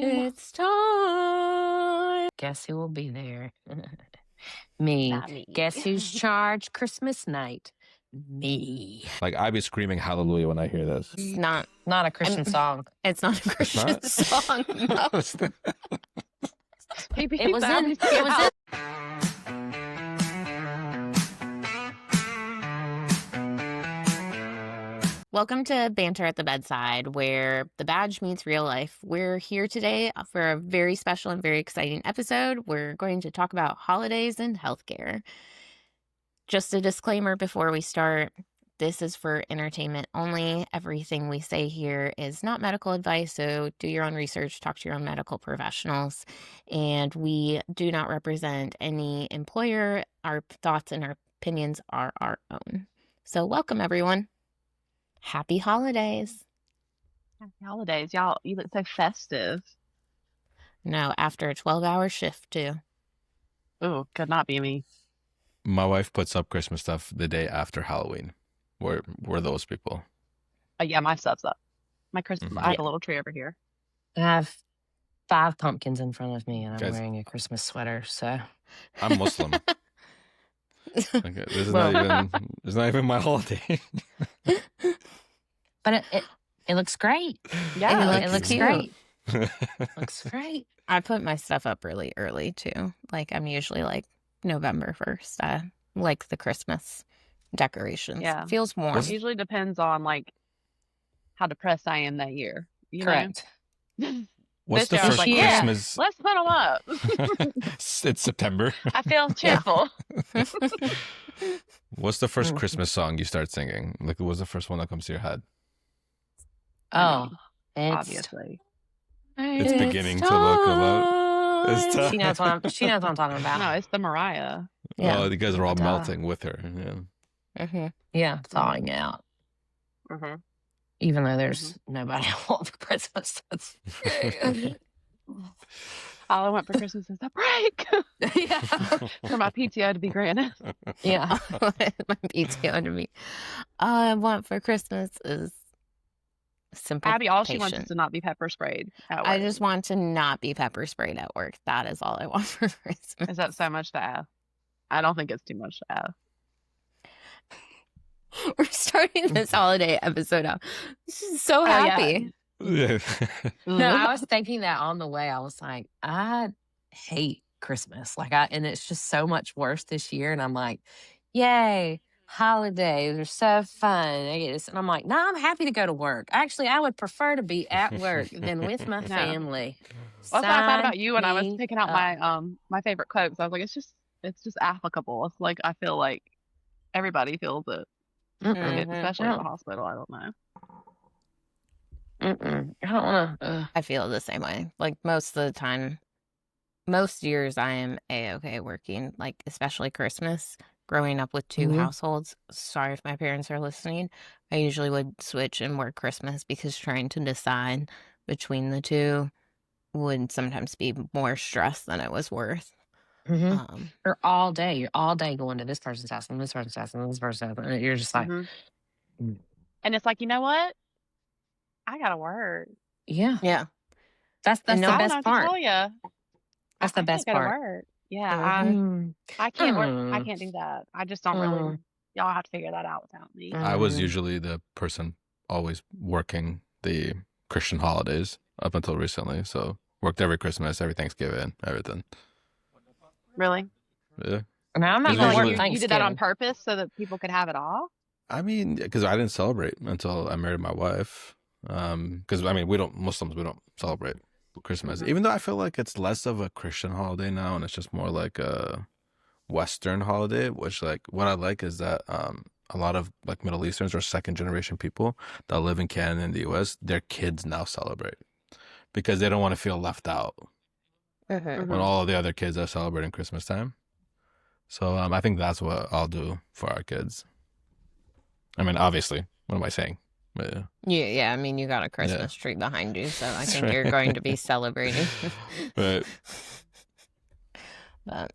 It's time. Guess who will be there? Me. Not me. Guess who's charged Christmas night? Me. Like, I'd be screaming hallelujah when I hear this. It's Not a Christian song. It's not a Christian not? song. No. It was in. Welcome to Banter at the Bedside, where the badge meets real life. We're here today for a very special and very exciting episode. We're going to talk about holidays and healthcare. Just a disclaimer before we start. This is for entertainment only. Everything we say here is not medical advice, so do your own research, talk to your own medical professionals. And we do not represent any employer. Our thoughts and our opinions are our own. So welcome, everyone. Happy holidays. Happy holidays. Y'all, you look so festive. No, after a 12-hour shift, too. Oh, could not be me. My wife puts up Christmas stuff the day after Halloween. We're those people. Yeah, my stuff's up. My Christmas, Mhm. I have a little tree over here. I have 5 pumpkins in front of me, and I'm Guys. wearing a Christmas sweater. So I'm Muslim. Okay, this is Well- not even my holiday. but it looks great. Yeah, it looks cute. great. Looks great. I put my stuff up really early, too. Like, I'm usually, November 1st. I like the Christmas decorations. Yeah. Feels warm. It usually depends on, how depressed I am that year. You Correct. know? What's the This year I was first like, Christmas? Let's put them up. It's September. I feel cheerful. What's the first Christmas song you start singing? Like, what's the first one that comes to your head? Oh, it's Obviously. It's beginning to look a lot. It's She knows what I'm talking about. No, it's the Mariah. Yeah. Oh, you guys are all Duh. melting with her. Yeah. Mm-hmm. Yeah, thawing out. Mm-hmm. Even though there's nobody I want for Christmas. That's All I want for Christmas is a break yeah. for my PTO to be granted. Yeah. My PTO to me. All I want for Christmas is simple Abby, all she wants is patience. to not be pepper sprayed. At I work. just want to not be pepper sprayed at work. That is all I want for Christmas. Is that so much to ask? I don't think it's too much to ask. We're starting this holiday episode out. This is so yeah. happy. Yeah. No, I was thinking that on the way. I was like, I hate Christmas. And it's just so much worse this year. And I'm like, yay, holidays are so fun. I get this. And I'm like, no, I'm happy to go to work. Actually, I would prefer to be at work than with my family. Well, that's what I thought about you when I was Sign picking out me my favorite quotes. I was like, it's just applicable. It's like I feel like everybody feels it, Mm-mm. especially at the hospital. I don't know. Mm-mm. I don't want to. I feel the same way. Most of the time, most years I am A-okay working, especially Christmas. Growing up with 2 Mhm. households, sorry if my parents are listening, I usually would switch and work Christmas because trying to decide between the two would sometimes be more stress than it was worth. You're all day going to this person's house and this person's house and this person's house. And you're just like, Mhm. Mm. And it's like, you know what? I gotta work. yeah, Yeah. that's the And no- I don't know best what to part. tell ya. That's the I best can't go to part. work. Yeah, Mm. I can't work. I Mm. can't do that. I just don't really. Y'all have to figure that out without me. I was Mm. usually the person always working the Christian holidays up until recently. So worked every Christmas, every Thanksgiving, everything. Really? Yeah. Now I'm not You going to usually- work You did that on Thanksgiving. purpose so that people could have it all? I mean, because I didn't celebrate until I married my wife. Because Muslims, we don't celebrate Christmas. Even though I feel like it's less of a Christian holiday now, and it's just more like a Western holiday. Which, what I like is that a lot of Middle Easterns or second generation people that live in Canada and the U.S., their kids now celebrate because they don't want to feel left out Mhm. when all of the other kids are celebrating Christmas time. So I think that's what I'll do for our kids. I mean, obviously, what am I saying? But, Yeah, I mean, you got a Christmas tree behind you, so I That's think right. you're going to be celebrating. but But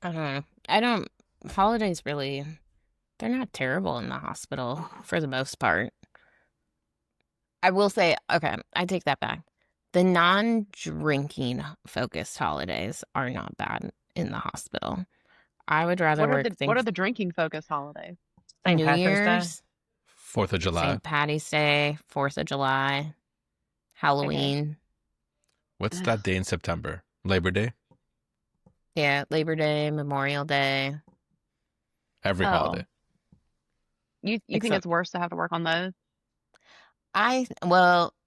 I don't know. Holidays really, they're not terrible in the hospital for the most part. I will say, okay, I take that back. The non-drinking focused holidays are not bad in the hospital. I would rather What are work the things drinking focused holidays? St. New Patrick's Day? Year's, 4th of July. St. Patty's Day, 4th of July, Halloween. What's that day in September? Labor Day? Yeah, Labor Day, Memorial Day. Every holiday. You think Except- it's worse to have to work on those?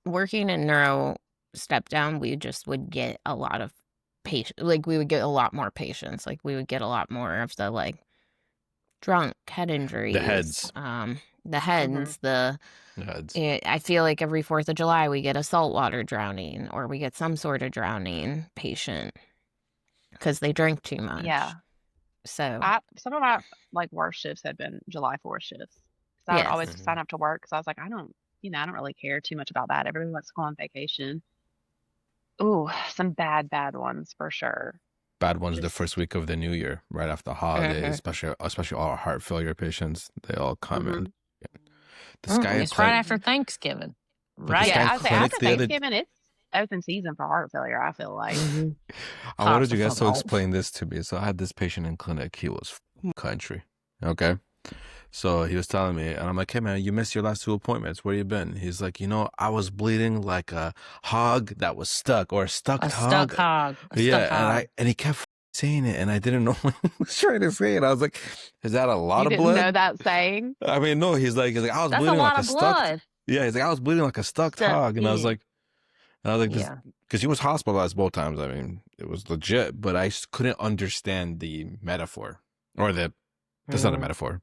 Working in neuro step down, we just would get a lot of we would get a lot more patients. Like we would get a lot more of the like drunk head injuries. The heads. The heads, The heads. I feel like every 4th of July we get a saltwater drowning or we get some sort of drowning patient because they drink too much. Yeah. So some of my like worst shifts had been July 4th shifts. So I would always sign up to work because I was like, I don't really care too much about that. Everybody wants to go on vacation. Ooh, some bad ones for sure. Bad ones the first week of the new year, right after the holidays, especially all our heart failure patients. They all come in. This guy it's right after Thanksgiving. Right. Yeah, I was like, after Thanksgiving, it's open season for heart failure, I feel like. I wanted you guys to explain this to me. So I had this patient in clinic. He was country. Okay. So he was telling me, and I'm like, hey, man, you missed your last 2 appointments. Where you been? He's like, I was bleeding like a hog that was stuck or a stuck hog. And he kept saying it, and I didn't know what he was trying to say. And I was like, is that a lot of blood? You didn't know that saying? I mean, no, he's like, I was bleeding like a stuck. Yeah, he's like, I was bleeding like a stuck hog. And I was like, because he was hospitalized both times. I mean, it was legit, but I couldn't understand the metaphor or that's not a metaphor.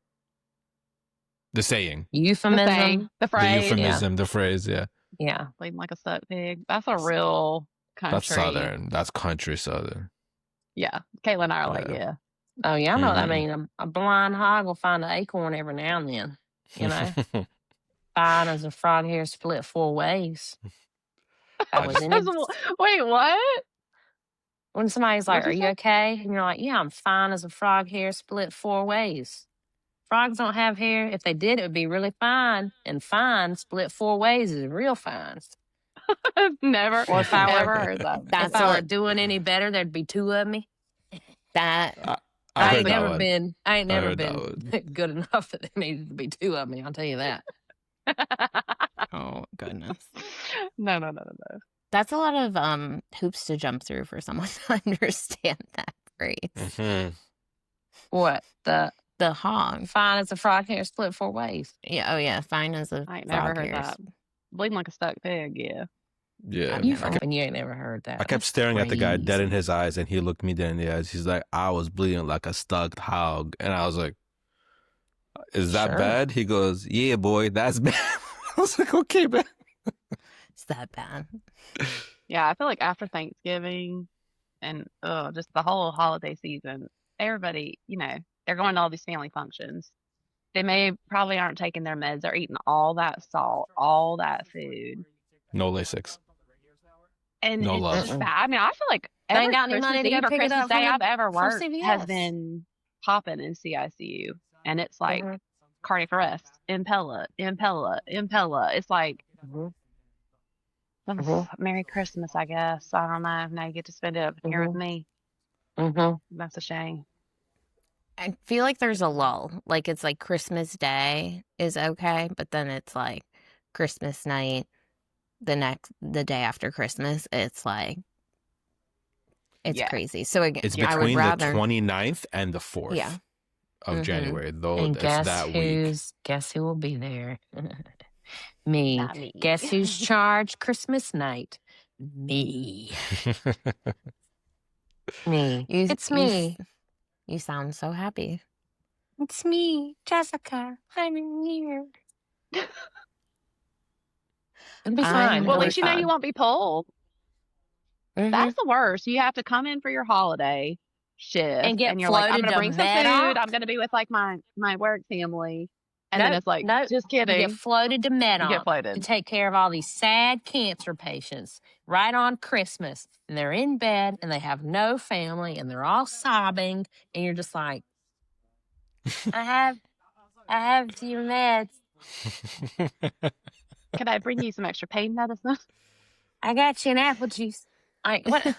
The saying. Euphemism. The phrase. The euphemism, the phrase, yeah. Yeah. Bleeding like a stuck pig. That's a real country. That's Southern. That's country Southern. Yeah. Kaitlyn and I are like, yeah. Oh, yeah, I know what I mean. A blind hog will find an acorn every now and then, Fine as a frog hair split 4 ways. Wait, what? When somebody's like, are you okay? And you're like, yeah, I'm fine as a frog hair split 4 ways. Frogs don't have hair. If they did, it would be really fine. And fine split 4 ways is real fine. I've never heard that. If I were doing any better, there'd be 2 of me. I ain't never been good enough that there needed to be 2 of me. I'll tell you that. Oh, goodness. No. That's a lot of hoops to jump through for someone to understand that phrase. What? The hog. Fine as a frog hair split 4 ways. Yeah. Oh, yeah. Fine as a I ain't never heard that. Bleeding like a stuck pig, yeah. Yeah. You ain't never heard that. I kept staring at the guy dead in his eyes, and he looked me dead in the eyes. He's like, I was bleeding like a stuck hog. And I was like, is that bad? He goes, yeah, boy, that's bad. I was like, okay, man. It's that bad. Yeah, I feel like after Thanksgiving and just the whole holiday season, everybody, they're going to all these family functions. They probably aren't taking their meds. They're eating all that salt, all that food. No Lasix. And no it's love. just bad. I mean, I feel like every Christmas Eve or Christmas Day I've ever worked has been popping in CICU. And it's like cardiac arrest, impella. It's like, Merry Christmas, I guess. I don't know. Now you get to spend it up here with me. That's a shame. I feel like there's a lull. Like it's like Christmas Day is okay, but then it's like Christmas night, the day after Christmas, it's like it's crazy. So it's between the 29th and the 4th of January. Though and it's that week. Guess who will be there? Me. Not me. Guess who's charged Christmas night? Me. Me. It's me. You sound so happy. It's me, Jessica. I'm in here. It'll be fine. Well, at least you know you won't be pulled. That's the worst. You have to come in for your holiday shift and you're like, I'm going to bring some food. I'm going to be with like my work family. And then it's like, just kidding. You get floated to Med-Onc. You get floated. To take care of all these sad cancer patients right on Christmas. And they're in bed and they have no family and they're all sobbing. And you're just like, I have your meds. Can I bring you some extra pain medicine? I got you an apple juice. What?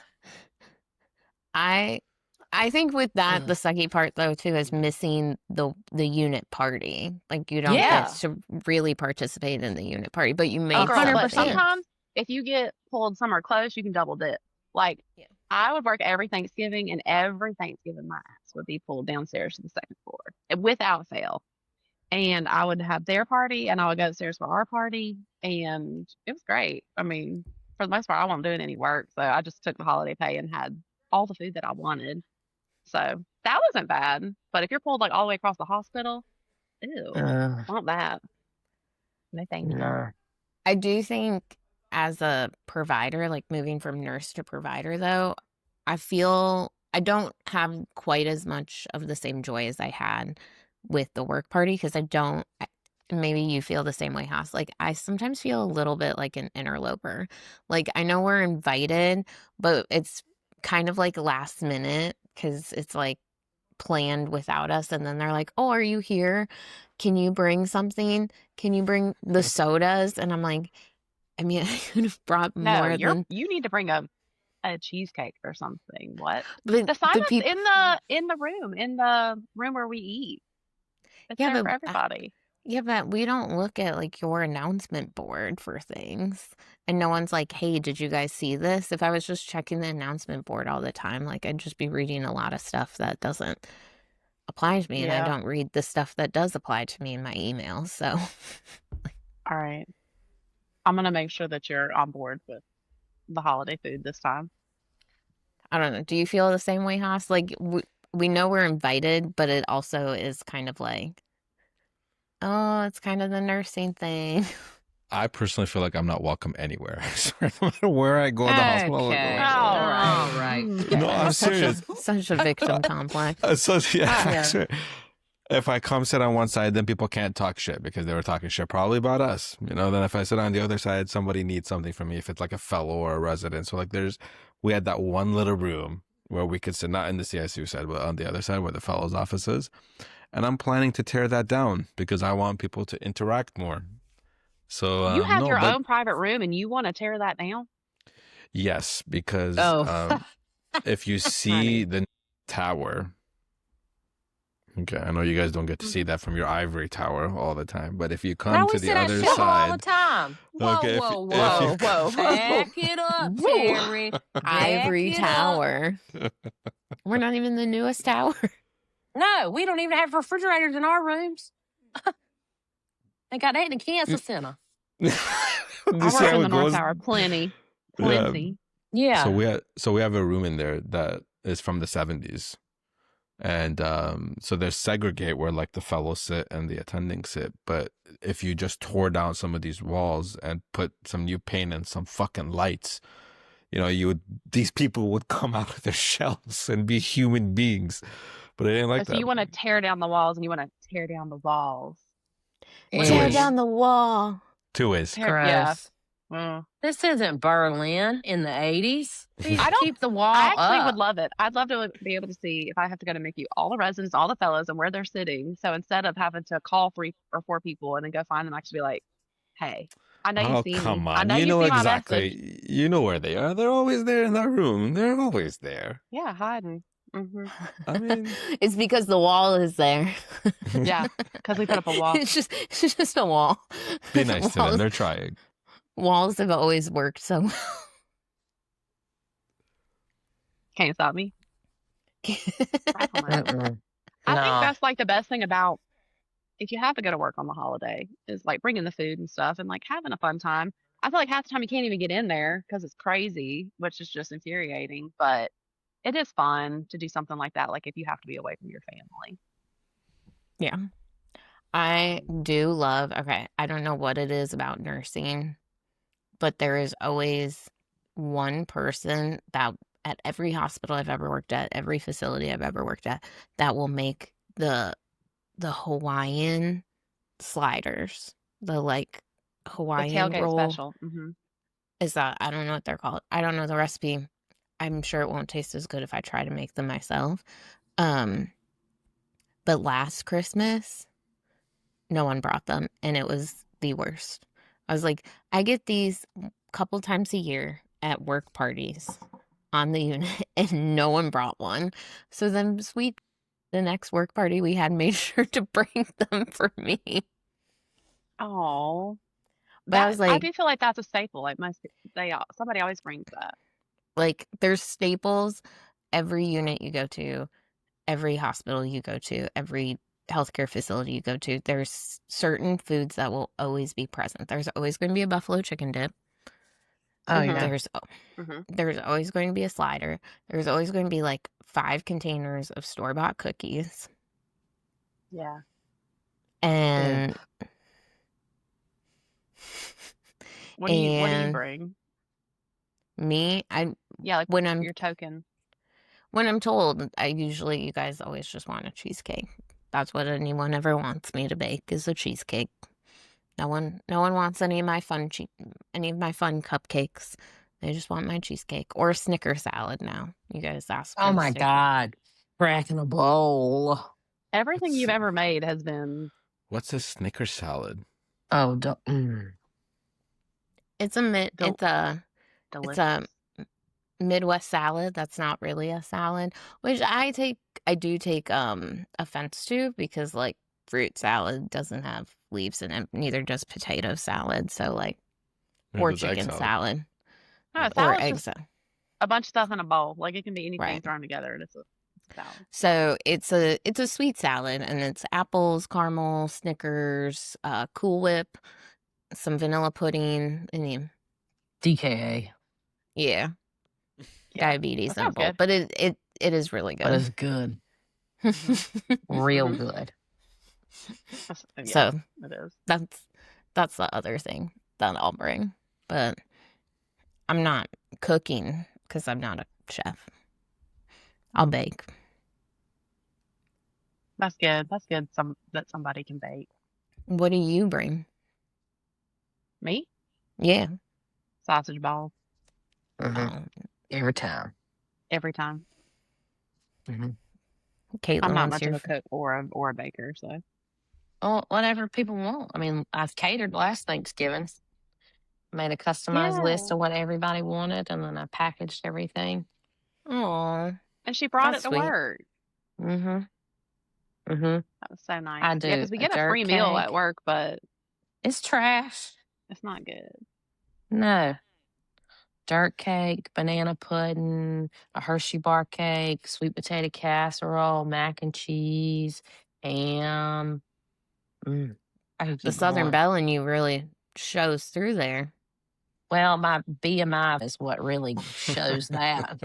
I think with that, the sucky part though too is missing the unit party. Like you don't Yeah. get to really participate in the unit party, but you made Girl, but 100%. something. sometimes if you get pulled somewhere close, you can double dip. Like Yeah. I would work every Thanksgiving, and every Thanksgiving my ass would be pulled downstairs to the second floor without fail. And I would have their party, and I would go upstairs for our party, and it was great. I mean, for the most part, I wasn't doing any work, so I just took the holiday pay and had all the food that I wanted. So that wasn't bad. But if you're pulled like all the way across the hospital, ew, want that? No, thank you. No. I do think as a provider, like moving from nurse to provider though, I feel I don't have quite as much of the same joy as I had with the work party because maybe you feel the same way, Haas. Like I sometimes feel a little bit like an interloper. Like I know we're invited, but it's kind of like last minute because it's like planned without us. And then they're like, oh, are you here? Can you bring something? Can you bring the sodas? And I'm like, I mean, I could have brought No, more than you need to bring a cheesecake or something. What? the The sign-up's people. in the room where we eat. It's Yeah, there for but everybody. Yeah, but we don't look at like your announcement board for things. And no one's like, hey, did you guys see this? If I was just checking the announcement board all the time, like I'd just be reading a lot of stuff that doesn't apply to me. And I Yeah. don't read the stuff that does apply to me in my emails. So All right. I'm gonna make sure that you're on board with the holiday food this time. I don't know. Do you feel the same way, Haas? Like we know we're invited, but it also is kind of like, oh, it's kind of the nursing thing. I personally feel like I'm not welcome anywhere. I swear, no matter where I go in the hospital. Okay. All All right. No, I'm serious. Such a victim complex. So yeah, Yeah. I swear. If I come sit on one side, then people can't talk shit because they were talking shit probably about us. You know, then if I sit on the other side, somebody needs something from me. If it's like a fellow or a resident. So like we had that one little room where we could sit, not in the CICU side, but on the other side where the fellow's office is. And I'm planning to tear that down because I want people to interact more. So You have your own private room, and you want to tear that down? Yes, because Oh. if you see the tower, okay, I know you guys don't get to see that from your ivory tower all the time, but if you come No, to we the sit at other Shell all side, the time. Whoa, Okay, if whoa, you- if whoa, you- whoa. Back it up, Terry. Ivory Back it up. tower. We're not even the newest tower. No, we don't even have refrigerators in our rooms. They got that in the cancer center. You I see work how in it the North goes? Tower plenty. Yeah. Plenty. Yeah. So we have a room in there that is from the 70s. And so there's segregate where like the fellows sit and the attendings sit. But if you just tore down some of these walls and put some new paint and some fucking lights, you know, these people would come out of their shells and be human beings. But it ain't like So that. you want to tear down the walls, and you want to tear down the walls. Yeah. Tear ways. down the wall. 2 ways. Yeah. Gross. Mm. This isn't Berlin in the 80s. We I don't- keep the wall I actually up. would love it. I'd love to be able to see if I have to go to MICU, all the residents, all the fellows, and where they're sitting. So instead of having to call 3 or 4 people and then go find them, I could be like, "Hey, I know you Oh, see come me. I on. know You know see my exactly. message." You know where they are. They're always there in that room. They're always there. Yeah, hiding. Hmm. I mean, It's because the wall is there. Yeah, because we put up a wall. It's just a wall. be nice to them. Walls- They're trying. Walls have always worked so well. Can't stop me. Raffle man. Mm-mm. I think No. that's like the best thing about if you have to go to work on the holiday is like bringing the food and stuff and like having a fun time. I feel like half the time you can't even get in there because it's crazy, which is just infuriating. But it is fun to do something like that. Like if you have to be away from your family. Yeah. I do love, okay, I don't know what it is about nursing, but there is always one person that at every hospital I've ever worked at, every facility I've ever worked at, that will make the Hawaiian sliders, the like The Hawaiian tailgate roll. special. Is that, I don't know what they're called. I don't know the recipe. I'm sure it won't taste as good if I try to make them myself. But last Christmas, no one brought them, and it was the worst. I was like, I get these couple times a year at work parties on the unit, and no one brought one. So then the next work party we had made sure to bring them for me. Oh, But I was I like, do feel like that's a staple. Like somebody always brings that. like, there's staples every unit you go to, every hospital you go to, every healthcare facility you go to. There's certain foods that will always be present. There's always going to be a buffalo chicken dip. Oh yeah. There's always going to be a slider. There's always going to be like 5 containers of store-bought cookies. Yeah. And what do you bring? Me, like when I'm your token. When I'm told, you guys always just want a cheesecake. That's what anyone ever wants me to bake, is a cheesecake. No one wants any of my fun cupcakes. They just want my cheesecake or a Snicker salad now. You guys asked for Oh my God. Cracking a bowl. Everything you've ever made has been. What's a Snicker salad? Oh, it's a Midwest salad that's not really a salad, which I do take offense to, because like fruit salad doesn't have leaves in it, neither does potato salad. So like, or chicken salad. No, or egg salad. A bunch of stuff in a bowl. Like it can be anything thrown together, and it's a salad. So it's a sweet salad, and it's apples, caramel, Snickers, Cool Whip, some vanilla pudding, and DKA. Yeah. Diabetes in a bowl. But it is really good. But it's good. Real good. So it is. That's the other thing that I'll bring. But I'm not cooking because I'm not a chef. I'll bake. That's good. That's good. That somebody can bake. What do you bring? Me? Yeah. Sausage balls. Every time. Every time. Kaitlyn, I'm not much of a cook or a baker, so. Oh, whatever people want. I mean, I've catered last Thanksgiving. Made a customized list of what everybody wanted, and then I packaged everything. Oh, and she brought it to work. That was so nice. I do. Yeah, because we get a free meal at work, but it's trash. It's not good. No. Dirt cake, banana pudding, a Hershey bar cake, sweet potato casserole, mac and cheese, ham. The Southern Belle in you really shows through there. Well, my BMI is what really shows that.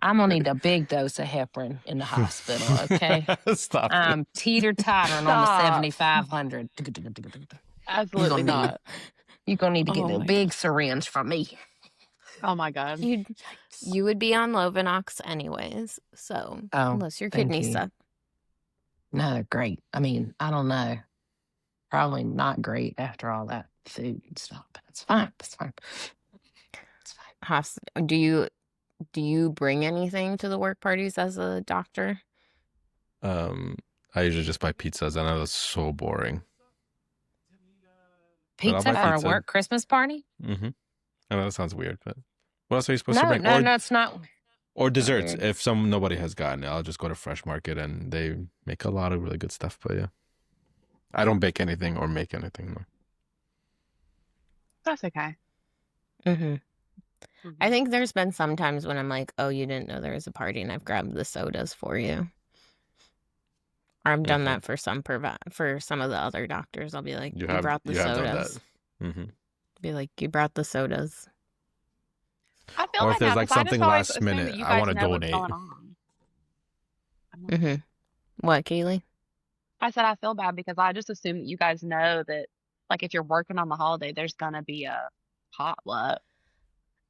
I'm going to need a big dose of heparin in the hospital, okay? Stop. I'm teeter-tottering on the 7,500. Absolutely not. You're going to need to get a big syringe from me. Oh, my God. You would be on Lovenox anyways, so unless your kidneys suck. No, they're great. I mean, I don't know. Probably not great after all that food and stuff, but it's fine. It's fine. It's fine. Do you bring anything to the work parties as a doctor? I usually just buy pizzas. I know that's so boring. Pizza for a work Christmas party? I know that sounds weird, but what else are you supposed to bring? No, it's not. Or desserts. If nobody has gotten it, I'll just go to Fresh Market, and they make a lot of really good stuff. But yeah, I don't bake anything or make anything more. That's okay. I think there's been some times when I'm like, oh, you didn't know there was a party, and I've grabbed the sodas for you. Or I've done that for some of the other doctors. I'll be like, you brought the sodas. Be like, you brought the sodas. I feel or like if there's like something last minute, I want to donate. What, Kaleigh? I said I feel bad because I just assume that you guys know that, like, if you're working on the holiday, there's gonna be a potluck.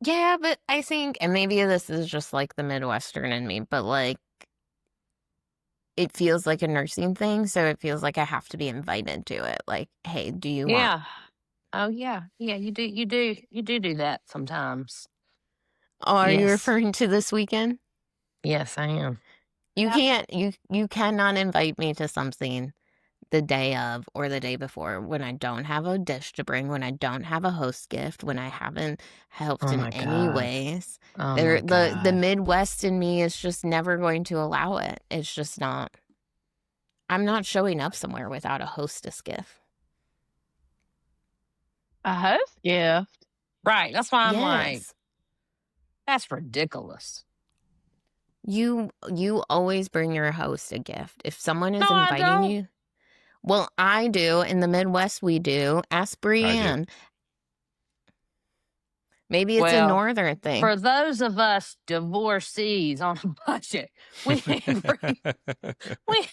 Yeah, but I think, and maybe this is just like the Midwestern in me, but like, it feels like a nursing thing, so it feels like I have to be invited to it. Like, hey, do you want? Oh yeah, you do that sometimes. Oh, are you referring to this weekend? Yes, I am. You cannot invite me to something the day of or the day before, when I don't have a dish to bring, when I don't have a host gift, when I haven't helped Oh in my any God. ways. Oh The my God. Midwest in me is just never going to allow it. It's just not. I'm not showing up somewhere without a hostess gift. A host gift? Right. That's why I'm like, Yes. that's ridiculous. You always bring your host a gift. If someone is No, I inviting don't. you, well, I do. In the Midwest, we do. Ask Brienne. Maybe it's a Well, northern thing. For those of us divorcees on a budget, we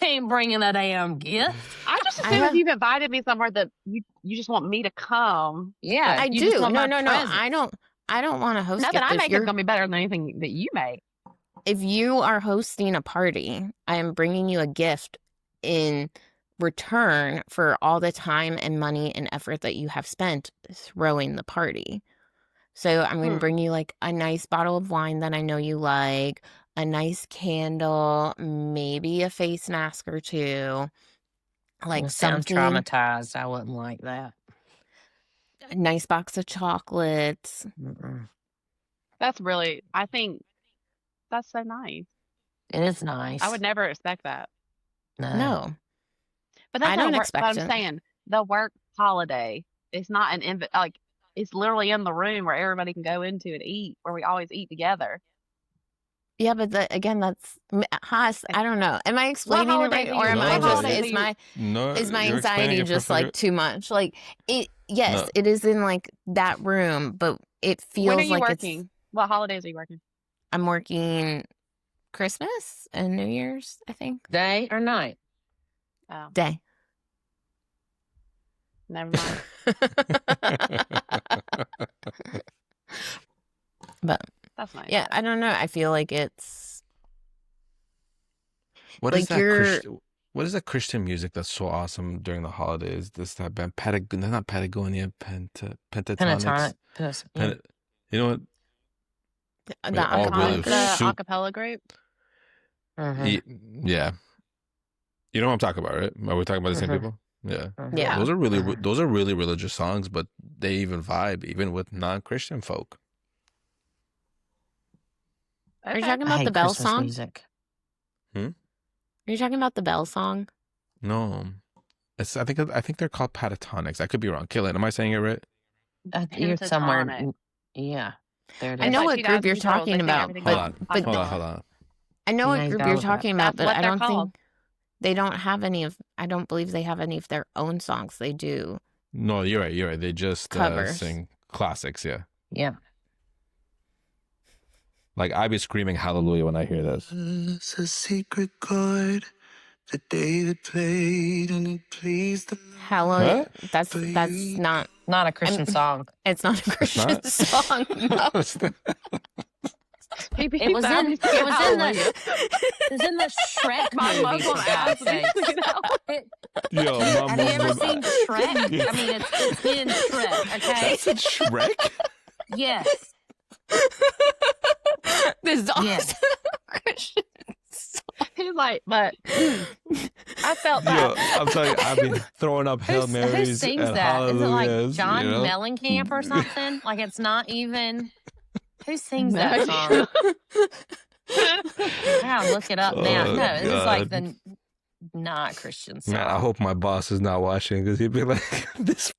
ain't bringing a damn gift. I just I assume have- if you've invited me somewhere that you just want me to come. Yeah, I you do. just want No. my presence. I don't want a host Nothing gift. I make is gonna be better than anything that you make. If you are hosting a party, I am bringing you a gift in return for all the time and money and effort that you have spent throwing the party. So I'm going to bring you like a nice bottle of wine that I know you like, a nice candle, maybe a face mask or two, like It sounds something, traumatized. I wouldn't like that. a nice box of chocolates. Mm-mm. That's really, I think that's so nice. It is nice. I would never expect that. No. But that's I not don't a work, expect but I'm it. saying the work holiday is not an like it's literally in the room where everybody can go into and eat, where we always eat together. Yeah, but again, that's Haas. I don't know. Am I explaining it holiday right, do or you- am what I just holiday is do my is my you're explaining anxiety it just perfectly. like too much? Like it. Yes, No. it is in like that room, but it feels When are you like working? What holidays are you working? I'm working Christmas and New Year's. I think Day or night? Oh, day. never mind. But That's nice. yeah, I don't know. I feel like it's What like is that you're- Christian? What is that Christian music that's so awesome during the holidays? This that band not Patagonia, Pentatonics. Pentatonic. Yeah. You know what? the all really acapella The soup. acapella group. Mhm. Yeah. You know what I'm talking about, right? Are we talking about the same Mhm. people? Yeah. Mhm. Yeah. Those are really Mhm. those are really religious songs, but they even vibe even with non-Christian folk. Are you Okay. talking I about hate the Bell Christmas song? music. Are you talking about the Bell song? No. I think they're called Pentatonics. I could be wrong. Kaitlyn, am I saying it right? You're somewhere. Pentatonic. Yeah. There it I is. know like what group 2000 you're Girls, talking they sing about, everything Hold but on. but Hold on. I know Yeah, what you group gotta you're look it up. talking about, That's but what I they're don't called. think they don't have any of. I don't believe they have any of their own songs. They do. No, you're right. You're right. They just Covers. sing classics. Yeah. Yeah. Like I be screaming hallelujah when I hear this. It's a secret chord that David played and it pleased the Hallelujah. What? That's not. Not a Christian song. It's not a Christian not? song. No. It was in the Shrek My movie, Muslim for ass God's will be sake. singing out. Yo, my Have you ever Muslim- seen Shrek? I mean, it's in Shrek, okay? That's in Shrek? Yes. This is also Yes. a Christian song. He's like, but I felt Yo, that. I'm telling you, I've been throwing up Hail Who Marys sings and that? Is it like hallelujahs. John you know? Mellencamp or something? Like it's not even. Who sings No. that song? I gotta look it up now. Oh, No, this is like God. the not Christian song. Man, I hope my boss is not watching because he'd be like, this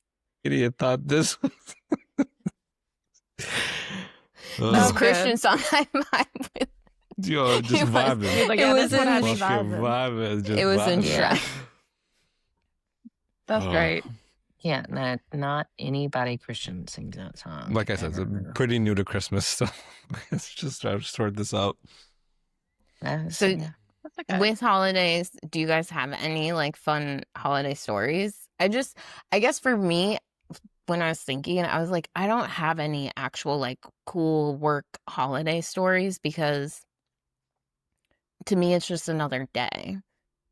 idiot thought this was. This Oh. Christian song I vibe with. Yo, just It was- vibing. He's like, It yeah, was that's what in I be Fucking vibing. vibing. Just It was in vibing. Shrek. That's Oh. great. Yeah, not anybody Christian sings that song. Like I said, it's ever. pretty new to Christmas stuff. It's just trying to sort this out. So- Yeah. That's okay. With holidays, do you guys have any like fun holiday stories? I guess for me, when I was thinking, I was like, I don't have any actual like cool work holiday stories because to me, it's just another day.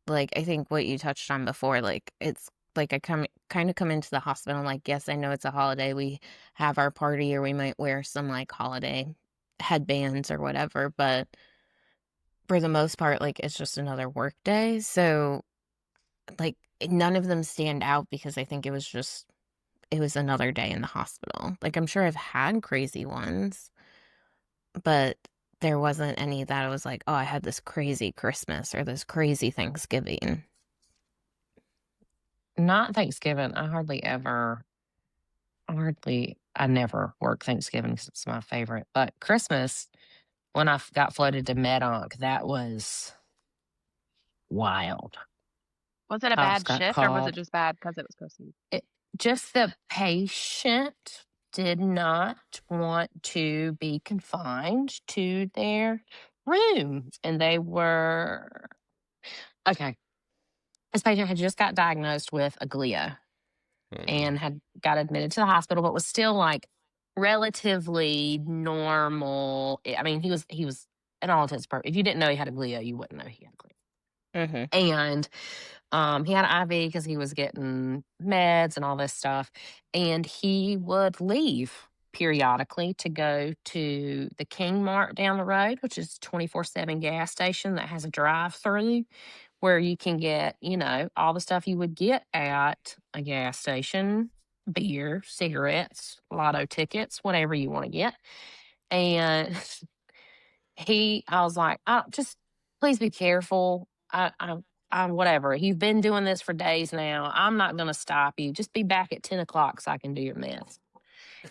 Like, I think what you touched on before, like, it's like I kind of come into the hospital, like, yes, I know it's a holiday. We have our party or we might wear some like holiday headbands or whatever, but for the most part, like, it's just another work day. So, like, none of them stand out because I think it was another day in the hospital. Like, I'm sure I've had crazy ones, but there wasn't any that I was like, oh, I had this crazy Christmas or this crazy Thanksgiving. Not Thanksgiving. I never work Thanksgiving because it's my favorite. But Christmas, when I got floated to Med-Onc, that was wild. Was it a House bad got shift or was it called. just bad because it was Christmas? Just the patient did not want to be confined to their room. And they were, okay. This patient had just got diagnosed with a glio and had got admitted to the hospital, but was still like relatively normal. I mean, he was in all intents and purposes. If you didn't know he had a glio, you wouldn't know he had a glio. Mm-hmm. And he had an IV because he was getting meds and all this stuff. And he would leave periodically to go to the King Mart down the road, which is 24/7 gas station that has a drive-through where you can get, all the stuff you would get at a gas station, beer, cigarettes, lotto tickets, whatever you want to get. And I was like, just please be careful. Whatever. You've been doing this for days now. I'm not going to stop you. Just be back at 10 o'clock so I can do your meds.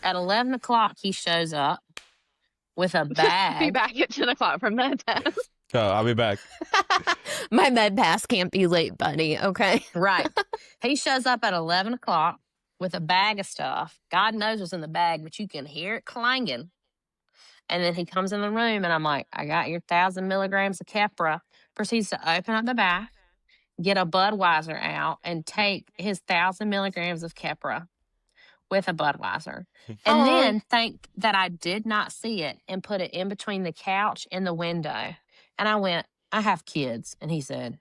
At 11 o'clock, he shows up with a Be bag. back at 10 o'clock for med test. Oh, I'll be back. My med pass can't be late, buddy. Okay. Right. He shows up at 11 o'clock with a bag of stuff. God knows what's in the bag, but you can hear it clanging. And then he comes in the room and I'm like, I got your 1,000 milligrams of Keppra. Proceeds to open up the bag, get a Budweiser out and take his 1,000 milligrams of Keppra with a Budweiser. And then think that I did not see it and put it in between the couch and the window. And I went, I have kids. And he said,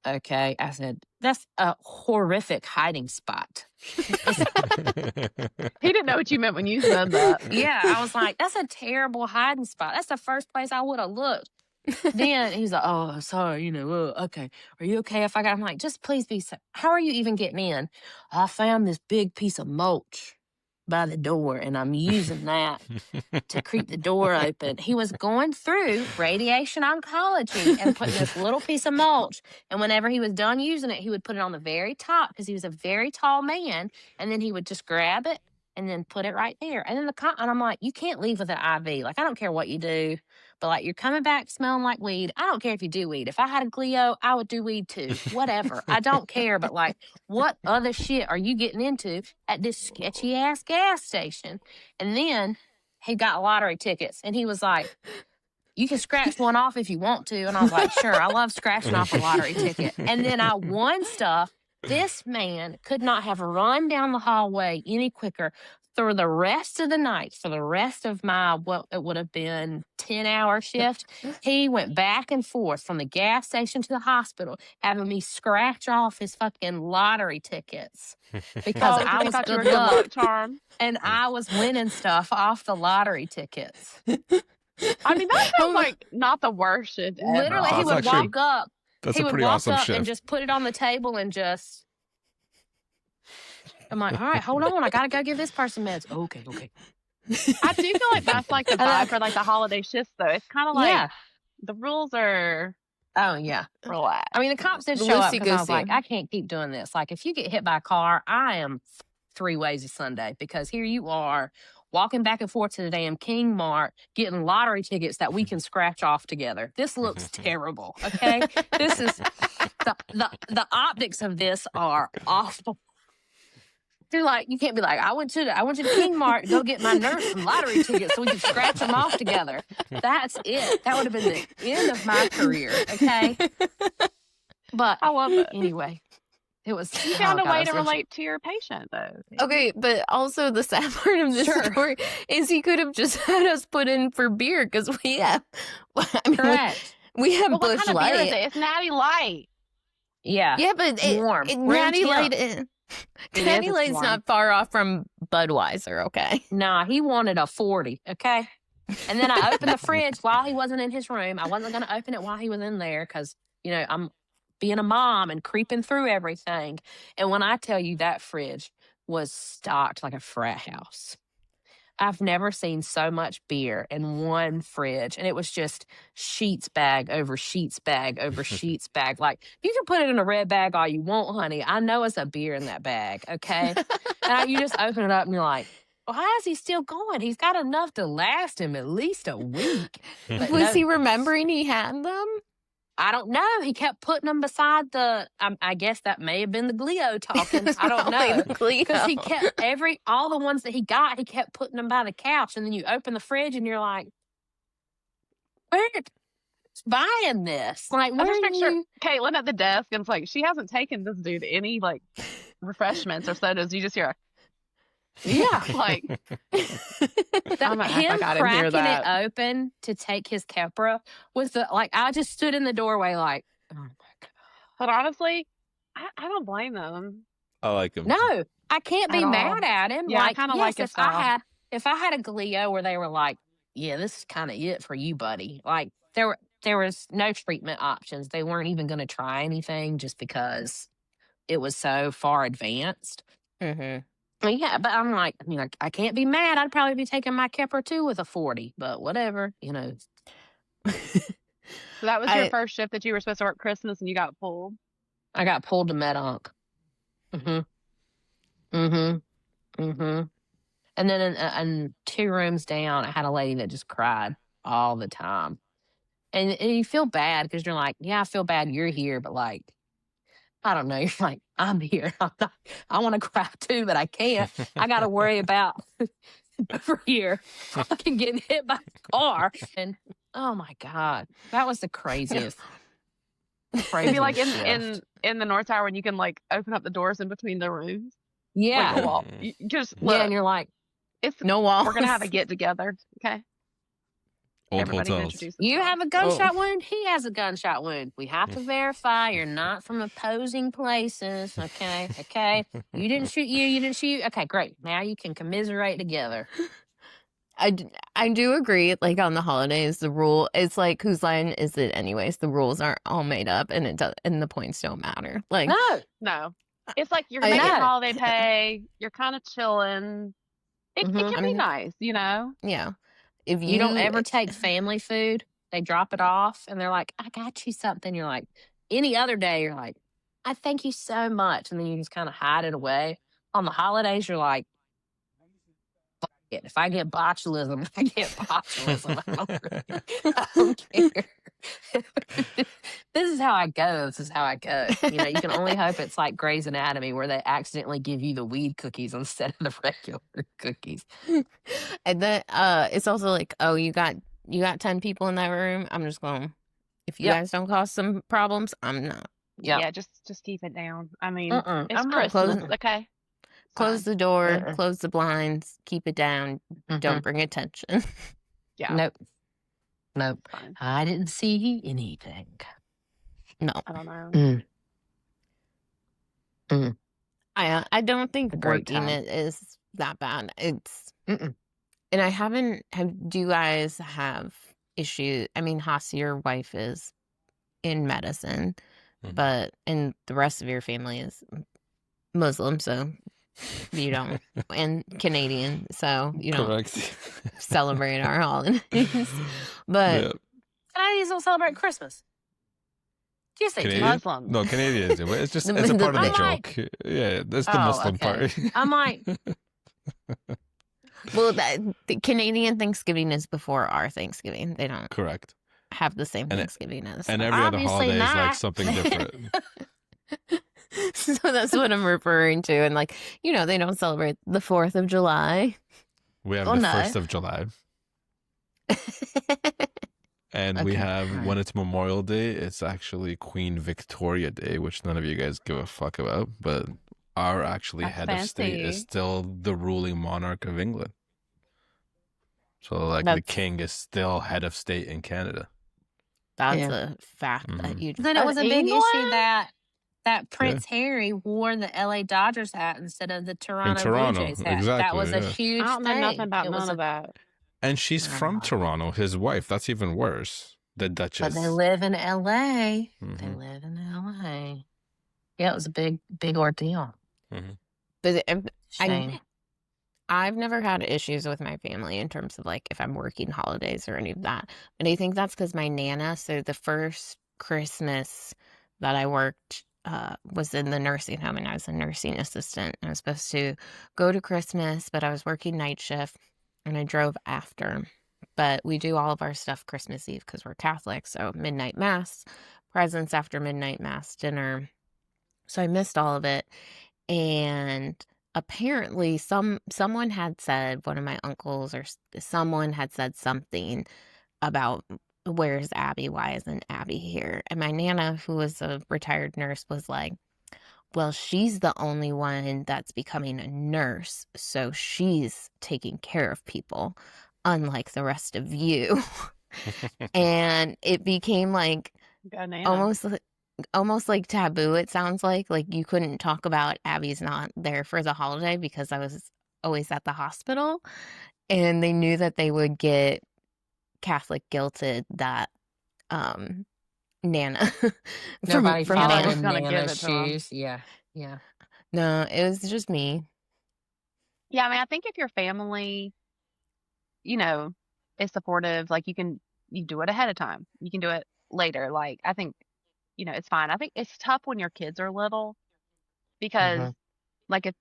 okay. I said, that's a horrific hiding spot. He didn't know what you meant when you said that. Yeah, I was like, that's a terrible hiding spot. That's the first place I would have looked. Then he's like, oh, sorry, okay. Are you okay if I got, I'm like, just please be safe. How are you even getting in? I found this big piece of mulch by the door and I'm using that to creep the door open. He was going through radiation oncology and putting this little piece of mulch. And whenever he was done using it, he would put it on the very top because he was a very tall man. And then he would just grab it and then put it right there. And then and I'm like, you can't leave with an IV. Like, I don't care what you do, but like, you're coming back smelling like weed. I don't care if you do weed. If I had a glio, I would do weed too. Whatever. I don't care. But like, what other shit are you getting into at this sketchy ass gas station? And then he got lottery tickets and he was like, you can scratch one off if you want to. And I was like, sure, I love scratching off a lottery ticket. And then I won stuff. This man could not have run down the hallway any quicker through the rest of the night, for the rest of my, what it would have been 10-hour shift. He went back and forth from the gas station to the hospital, having me scratch off his fucking lottery tickets because I was good luck charm and I was winning stuff off the lottery tickets. I mean, that sounds like not the worst shit ever. Literally, he would walk up. That's he a would pretty walk awesome up shift. and just put it on the table and just. I'm like, all right, hold on. I got to go give this person meds. Okay. I do feel like that's like the vibe for like the holiday shifts, though. It's kind of like the rules are. Oh, yeah. Relaxed. I mean, the cops did show up because I was like, I can't keep doing this. Like, if you get hit by a car, I am 3 ways a Sunday because here you are walking back and forth to the damn King Mart, getting lottery tickets that we can scratch off together. This looks terrible, okay? This is, the optics of this are awful. You're like, you can't be like, I went to the King Mart to go get my nurse some lottery tickets so we can scratch them off together. That's it. That would have been the end of my career, okay? But I love it. Anyway. It was. You found a way to relate to your patient, though. Okay, but also the sad part of this story is he could have just had us put in for beer because we have. Correct. We have Busch what kind Light. of beer is it? It's Natty Light. Yeah. Yeah, but warm. Natty Light. Natty Light's not far off from Budweiser. Okay. Nah, he wanted a 40. Okay. And then I opened the fridge while he wasn't in his room. I wasn't going to open it while he was in there because I'm being a mom and creeping through everything. And when I tell you that fridge was stocked like a frat house. I've never seen so much beer in one fridge. And it was just sheets bag over sheets bag over sheets bag. Like, you can put it in a red bag all you want, honey. I know it's a beer in that bag, okay? You just open it up and you're like, why is he still going? He's got enough to last him at least a week. But Was he remembering he had them? I don't know. He kept putting them beside the. I guess that may have been the Glio talking. I don't know, because he kept all the ones that he got. He kept putting them by the couch, and then you open the fridge, and you're like, "Where's buying this? Like, I where just are picture you?" Kaitlyn at the desk, and it's like she hasn't taken this dude any like refreshments or sodas. You just hear, Yeah, like him I didn't hear cracking that. it open to take his Kepra was I just stood in the doorway like, oh my God. But honestly, I don't blame them. I like him. No, I can't be At mad all. at him. Yeah, I like, kinda yes, like his style. if I had a Glio where they were like, yeah, this is kind of it for you, buddy. Like, there was no treatment options. They weren't even going to try anything just because it was so far advanced. Mm-hmm. Yeah, but I'm like, I can't be mad. I'd probably be taking my Kepler too with a 40, but whatever, So that was your first shift that you were supposed to work Christmas, and you got pulled. I got pulled to Med-Onc. And then in 2 rooms down, I had a lady that just cried all the time. And you feel bad because you're like, yeah, I feel bad you're here, but like, I don't know. You're like, I'm here. I want to cry too, but I can't. I got to worry about over here fucking getting hit by a car. And oh my God, that was the craziest. It'd be like in the North Tower when you can like open up the doors in between the rooms. Yeah. Like a wall. Just yeah, and you're like, it's no wall. We're gonna have a get together, okay? Old Everybody hotels. introduce you themselves. have a gunshot wound. He has a gunshot wound. We have to verify you're not from opposing places. Okay. Okay. You didn't shoot you. You didn't shoot. Okay, great. Now you can commiserate together. I do agree. Like on the holidays, the rule it's like whose line is it anyways? The rules aren't all made up, and and the points don't matter. Like No. It's like you're I making know. holiday pay. You're kind of chilling. It can be nice, Yeah. If You don't ever take family food. They drop it off and they're like, I got you something. You're like, any other day, you're like, I thank you so much. And then you just kind of hide it away. On the holidays, you're like, fuck it. If I get botulism, I get botulism. I don't care. This is how I go. This is how I go. You can only hope it's like Grey's Anatomy where they accidentally give you the weed cookies instead of the regular cookies. And then it's also like, oh, you got 10 people in that room. I'm just going, if you guys don't cause some problems, I'm not. Yeah, just keep it down. I mean, it's I'm not Christmas, closing- okay? Close the door, close the blinds, keep it down. Don't bring attention. Yeah. Nope. Fine. I didn't see anything. No. I don't know. I don't think A great working time. it is that bad. It's and I haven't. Do you guys have issues? I mean, Hasi, your wife is in medicine, but and the rest of your family is Muslim, so you don't, and Canadian, so you don't Correct. celebrate our holidays. But Yeah. Canadians don't celebrate Christmas. Yes, they do. Canadian? Muslim. No, Canadians do. It's just The- it's a the- part of the I'm like- joke. Yeah, that's the Oh, Muslim okay. part. I'm like, well, the Canadian Thanksgiving is before our Thanksgiving. They don't Correct. have the same And- Thanksgiving as And us. every other Obviously holiday is like not. something different. So that's what I'm referring to. And like, they don't celebrate the 4th of July. We have Oh, the no. 1st of July. And we Okay, have, alright. when it's Memorial Day, it's actually Queen Victoria Day, which none of you guys give a fuck about. But our actually That's head of state is fancy. still the ruling monarch of England. So, like, the That's- king is still head of state in Canada. That's Yeah. a fact that you then it was a Of big issue England? that Prince Harry wore the LA Dodgers hat instead of the Toronto, Toronto, Blue Jays hat. That exactly, was a yeah. huge I don't know thing. nothing about It was none of that. And she's from Toronto, his wife. That's even worse. The Duchess. But they live in LA. They Mhm. live in LA. Dang. Yeah, it was a big ordeal. But Shame. I've never had issues with my family in terms of like if I'm working holidays or any of that. But I think that's because my Nana, so the first Christmas that I worked was in the nursing home, and I was a nursing assistant. I was supposed to go to Christmas, but I was working night shift and I drove after. But we do all of our stuff Christmas Eve because we're Catholic. So midnight mass, presents after midnight mass, dinner. So I missed all of it. And apparently someone had said, one of my uncles or someone had said something about, where's Abby? Why isn't Abby here? And my Nana, who was a retired nurse, was like, well, she's the only one that's becoming a nurse, so she's taking care of people, unlike the rest of you. And it became like Go Nana. almost like taboo, it sounds like you couldn't talk about Abby's not there for the holiday because I was always at the hospital, and they knew that they would get Catholic guilted that Nana Nobody from followed Nana Nana. was in gonna give Nana's it to 'em. shoes. Yeah. Yeah. No, it was just me. Yeah, I mean, I think if your family, is supportive, like you do it ahead of time. You can do it later. Like I think, it's fine. I think it's tough when your kids are little because like if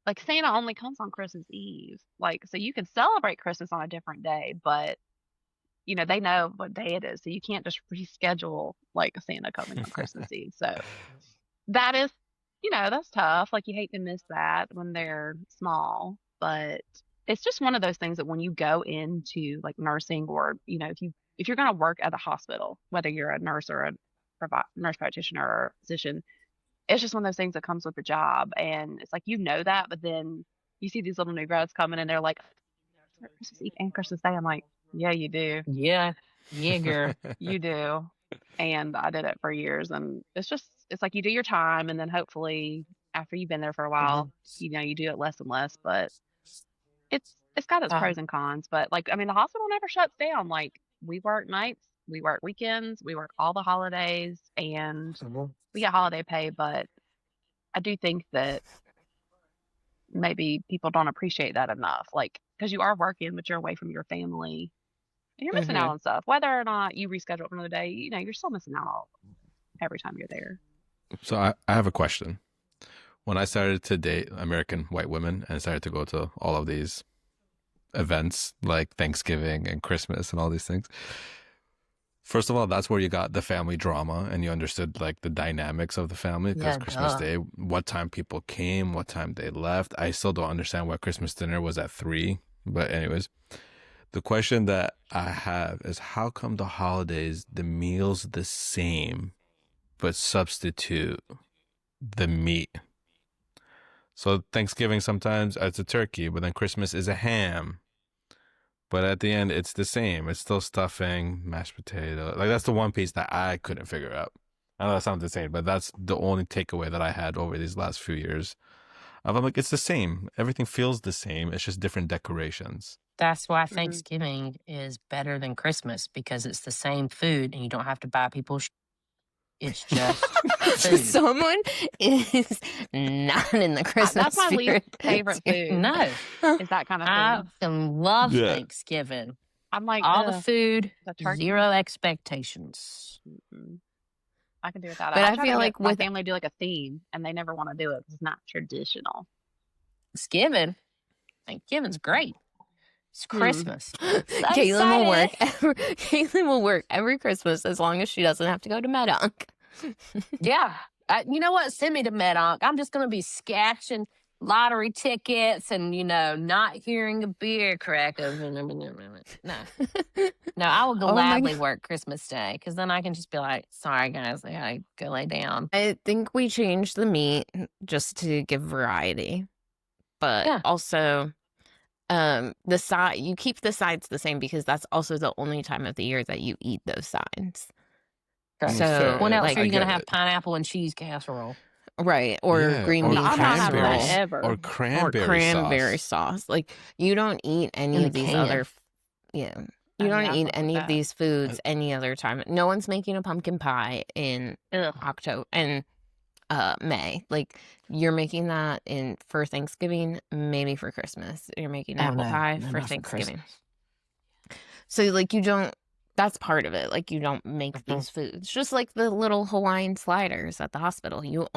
like Santa only comes on Christmas Eve. Like so you can celebrate Christmas on a different day, but they know what day it is. So you can't just reschedule like Santa coming on Christmas Eve. So that is, that's tough. Like you hate to miss that when they're small, but it's just one of those things that when you go into like nursing or, if you're going to work at a hospital, whether you're a nurse or a nurse practitioner or physician, it's just one of those things that comes with the job. And it's like, that, but then you see these little new grads coming and they're like, Christmas Eve and Christmas Day. I'm like, yeah, you do. Yeah. Yeah, girl. You do. And I did it for years. And it's like you do your time. And then hopefully after you've been there for a while, you do it less and less. But it's got its pros and cons. But like, I mean, the hospital never shuts down. Like we work nights, we work weekends, we work all the holidays, and we get holiday pay. But I do think that maybe people don't appreciate that enough. Like, because you are working, but you're away from your family. And you're missing out on stuff. Whether or not you reschedule for another day, you're still missing out every time you're there. So I have a question. When I started to date American white women and started to go to all of these events like Thanksgiving and Christmas and all these things, first of all, that's where you got the family drama and you understood like the dynamics of the family, because Christmas Day, what time people came, what time they left. I still don't understand why Christmas dinner was at 3. But anyways, the question that I have is, how come the holidays, the meal's the same, but substitute the meat? So Thanksgiving sometimes it's a turkey, but then Christmas is a ham. But at the end, it's the same. It's still stuffing, mashed potato. Like that's the one piece that I couldn't figure out. I know that sounds insane, but that's the only takeaway that I had over these last few years. I'm like, it's the same. Everything feels the same. It's just different decorations. That's why Thanksgiving is better than Christmas, because it's the same food and you don't have to buy people. It's just food. Someone is not in the Christmas That's my least spirit. favorite food. No, Is that kind of I food. love Thanksgiving. I'm like, All the food, the turkey. 0 expectations. I can do without it. But I try to feel get like my with family to do like a theme, and they never want to do it because it's not traditional. Thanksgiving's great. It's Christmas. So Kaitlyn will work every Christmas as long as she doesn't have to go to Med-Onc. Yeah. You know what? Send me to Med-Onc. I'm just going to be scratching lottery tickets and, not hearing a beer crack. No. No, I will gladly work Christmas Day, because then I can just be like, sorry, guys, I got to go lay down. I think we changed the meat just to give variety. But also, the side, you keep the sides the same because that's also the only time of the year that you eat those sides. So when else are you going to have pineapple and cheese casserole? Right. Or green bean casserole. Or cranberry sauce. Like, you don't eat any of these other... Yeah. You Oh, don't yeah, I eat fuck with any of that. these foods any other time. No one's making a pumpkin pie in Ugh. October and May. Like, you're making that for Thanksgiving, maybe for Christmas. You're making Oh, apple no. pie No, for not for Thanksgiving. Christmas. So, like, you don't, that's part of it. Like, you don't make Mhm. these foods. Just like the little Hawaiian sliders at the hospital. No